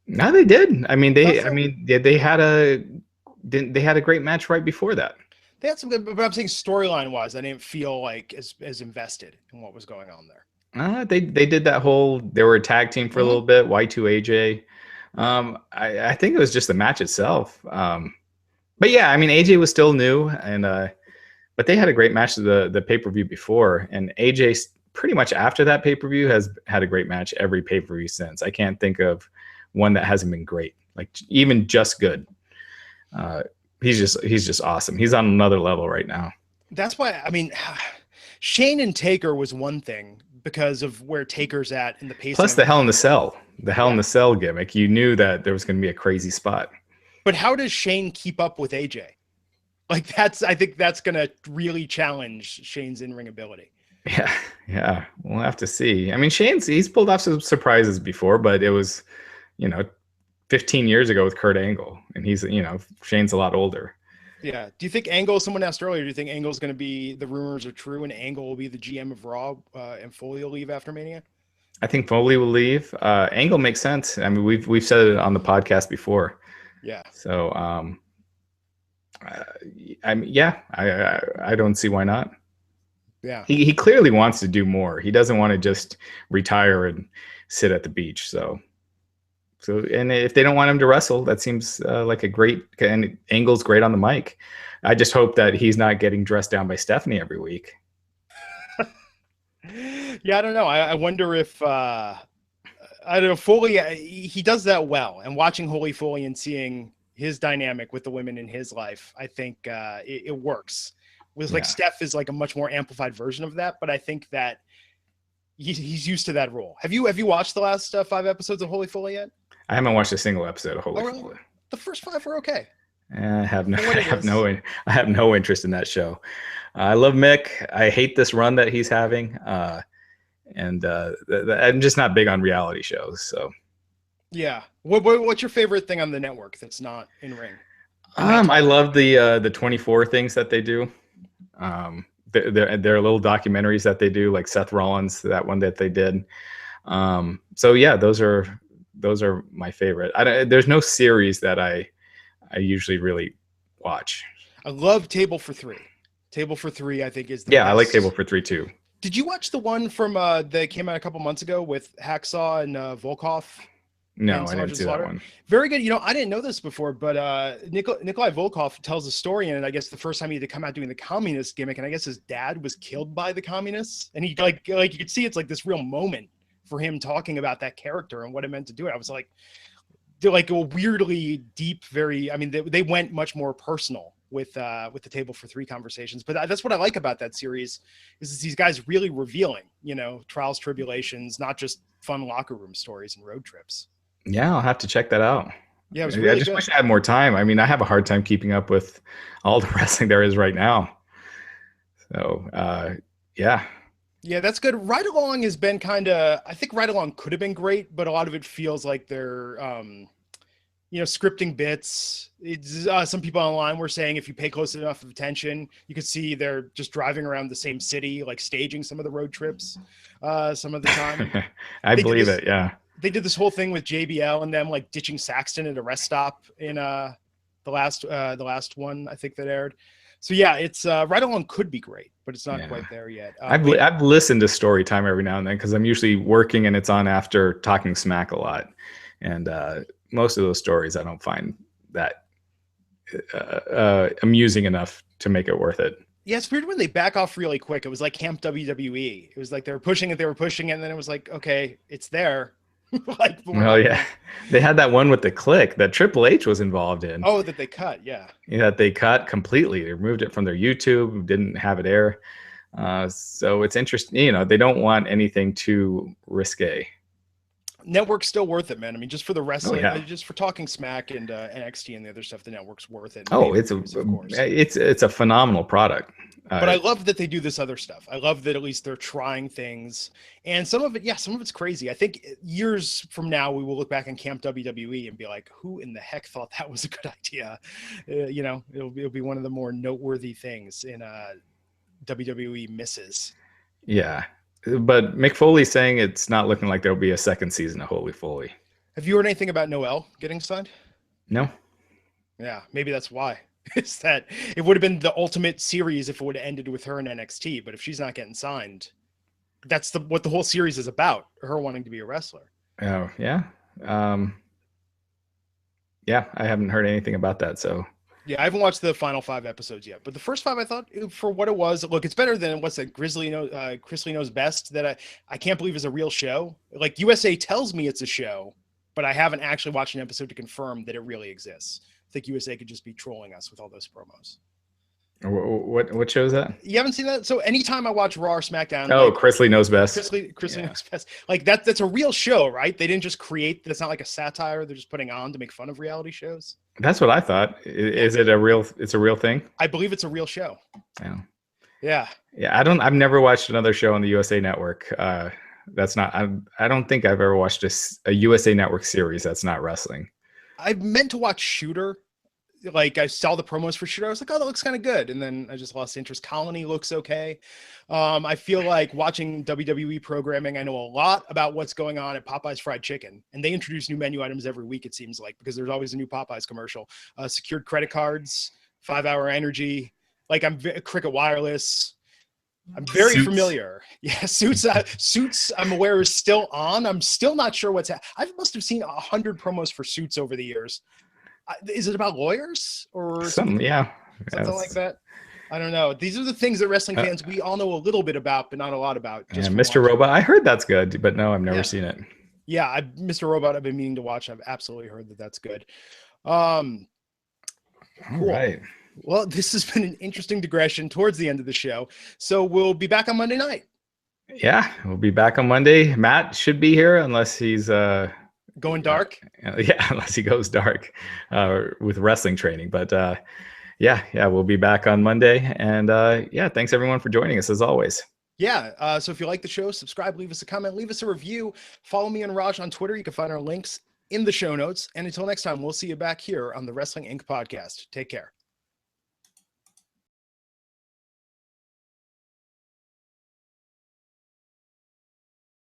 Speaker 2: No, they did. I mean, they had a great match right before that.
Speaker 1: They had some good, but I'm saying storyline wise, I didn't feel like as invested in what was going on there.
Speaker 2: They did that whole, they were a tag team for a little bit, Y2 AJ. I think it was just the match itself. But yeah, I mean, AJ was still new, and but they had a great match the pay-per-view before, and AJ pretty much after that pay-per-view has had a great match every pay-per-view since. I can't think of one that hasn't been great, like even just good. He's just awesome. He's on another level right now.
Speaker 1: That's why, I mean, Shane and Taker was one thing because of where Taker's at in the pace.
Speaker 2: Plus the Hell in the Cell. The Hell in the Cell gimmick. You knew that there was going to be a crazy spot.
Speaker 1: But how does Shane keep up with AJ? Like I think that's going to really challenge Shane's in-ring ability.
Speaker 2: Yeah. We'll have to see. I mean, he's pulled off some surprises before, but it was, 15 years ago with Kurt Angle, and he's, Shane's a lot older.
Speaker 1: Yeah. Do you think Angle, someone asked earlier, do you think Angle's going to be, the rumors are true and Angle will be the GM of Raw and Foley will leave after Mania?
Speaker 2: I think Foley will leave. Angle makes sense. I mean, we've said it on the podcast before.
Speaker 1: Yeah.
Speaker 2: So, I don't see why not.
Speaker 1: Yeah.
Speaker 2: He clearly wants to do more. He doesn't want to just retire and sit at the beach. So, and if they don't want him to wrestle, that seems like a great, and Angle's great on the mic. I just hope that he's not getting dressed down by Stephanie every week.
Speaker 1: Yeah, I don't know. I wonder if I don't know. Foley, he does that well. And watching Holy Foley and seeing his dynamic with the women in his life, I think it works. With like Steph is like a much more amplified version of that, but I think that he's used to that role. Have you watched the last 5 episodes of Holy Foley yet?
Speaker 2: I haven't watched a single episode of Holy Foley.
Speaker 1: The first 5 were okay.
Speaker 2: I have no interest in that show. I love Mick. I hate this run that he's having. And I'm just not big on reality shows. So
Speaker 1: Yeah. What's your favorite thing on the network that's not in ring?
Speaker 2: I love the 24 things that they do. They're little documentaries that they do, like Seth Rollins, that one that they did. So yeah, those are my favorite. There's no series that I usually really watch.
Speaker 1: I love Table for Three. Table for Three, I think, is the
Speaker 2: best. I
Speaker 1: I
Speaker 2: like Table for Three too.
Speaker 1: Did you watch the one from that came out a couple months ago with Hacksaw and Volkov?
Speaker 2: No, I didn't see that one.
Speaker 1: Very good. I didn't know this before, but Nikolai Volkov tells a story in it. I guess the first time he had to come out doing the communist gimmick, and I guess his dad was killed by the communists, and he like you could see it's like this real moment for him talking about that character and what it meant to do it. I was like, they're like a weirdly deep, very. I mean, they went much more personal with the Table for Three conversations, but that's what I like about that series is these guys really revealing, trials, tribulations, not just fun locker room stories and road trips.
Speaker 2: Yeah, I'll have to check that out.
Speaker 1: Yeah, it was really
Speaker 2: I just wish I had more time. I mean, I have a hard time keeping up with all the wrestling there is right now. So, yeah.
Speaker 1: Yeah, that's good. Ride Along has been I think Ride Along could have been great, but a lot of it feels like they're, scripting bits. It's, some people online were saying if you pay close enough attention, you could see they're just driving around the same city, like staging some of the road trips some of the time.
Speaker 2: I believe it, yeah.
Speaker 1: They did this whole thing with JBL and them like ditching Saxton at a rest stop in the last one I think that aired. So yeah, it's Ride Along could be great, but it's not quite there yet.
Speaker 2: I've listened to Story Time every now and then because I'm usually working and it's on after Talking Smack a lot, and most of those stories I don't find that amusing enough to make it worth it.
Speaker 1: Yeah, it's weird when they back off really quick. It was like Camp WWE. It was like they were pushing it, and then it was like, okay, it's there.
Speaker 2: Oh yeah, they had that one with the click that Triple H was involved in.
Speaker 1: Oh, that they cut, yeah.
Speaker 2: That they cut completely. They removed it from their YouTube, didn't have it air. So it's interesting. They don't want anything too risque.
Speaker 1: Network's still worth it, man. I mean, just for the wrestling, just for Talking Smack and NXT and the other stuff, the network's worth it.
Speaker 2: It's a phenomenal product.
Speaker 1: But I love that they do this other stuff. I love that at least they're trying things, and some of it's crazy. I think years from now we will look back on Camp WWE and be like, "Who in the heck thought that was a good idea?" It'll be one of the more noteworthy things in WWE misses.
Speaker 2: Yeah. But Mick Foley's saying it's not looking like there'll be a second season of Holy Foley.
Speaker 1: Have you heard anything about Noelle getting signed?
Speaker 2: No.
Speaker 1: Yeah, maybe that's why. It's that it would have been the ultimate series if it would have ended with her in NXT. But if she's not getting signed, that's what the whole series is about, her wanting to be a wrestler.
Speaker 2: Oh, yeah. Yeah, I haven't heard anything about that, so...
Speaker 1: Yeah, I haven't watched the final 5 episodes yet, but the first 5 I thought, for what it was, look, it's better than what's that Chris Lee Knows Best that I can't believe is a real show. Like USA tells me it's a show, but I haven't actually watched an episode to confirm that it really exists. I think USA could just be trolling us with all those promos.
Speaker 2: What show is that?
Speaker 1: You haven't seen that? So anytime I watch Raw or SmackDown,
Speaker 2: Chris Lee Knows Best.
Speaker 1: Chris Lee Knows Best. Like that's a real show, right? They didn't just create. That's not like a satire. They're just putting on to make fun of reality shows. That's
Speaker 2: what I thought. Is it a real? It's a real thing.
Speaker 1: I believe it's a real show.
Speaker 2: Yeah.
Speaker 1: Yeah.
Speaker 2: Yeah. I've never watched another show on the USA Network. That's not. I don't think I've ever watched a USA Network series that's not wrestling.
Speaker 1: I meant to watch Shooter. Like I saw the promos for Shooter. I was like, oh, that looks kind of good. And then I just lost interest. Colony looks okay. I feel like watching WWE programming, I know a lot about what's going on at Popeye's Fried Chicken. And they introduce new menu items every week, it seems like, because there's always a new Popeye's commercial. Secured credit cards, 5-hour energy. Like Cricket Wireless. I'm very familiar. Yeah, Suits I'm aware is still on. I'm still not sure what's I must have seen 100 promos for Suits over the years. Is it about lawyers or something like that? I don't know. These are the things that wrestling fans we all know a little bit about, but not a lot about.
Speaker 2: Just Mr. Robot. I heard that's good, but no, I've never seen it.
Speaker 1: Yeah, Mr. Robot. I've been meaning to watch. I've absolutely heard that that's good. All
Speaker 2: right.
Speaker 1: Well, this has been an interesting digression towards the end of the show. So we'll be back on Monday night.
Speaker 2: Yeah, we'll be back on Monday. Matt should be here unless he's
Speaker 1: going dark.
Speaker 2: Yeah, unless he goes dark with wrestling training. But yeah, we'll be back on Monday. And thanks everyone for joining us as always.
Speaker 1: Yeah. So if you like the show, subscribe, leave us a comment, leave us a review. Follow me and Raj on Twitter. You can find our links in the show notes. And until next time, we'll see you back here on the Wrestling Inc. podcast. Take care.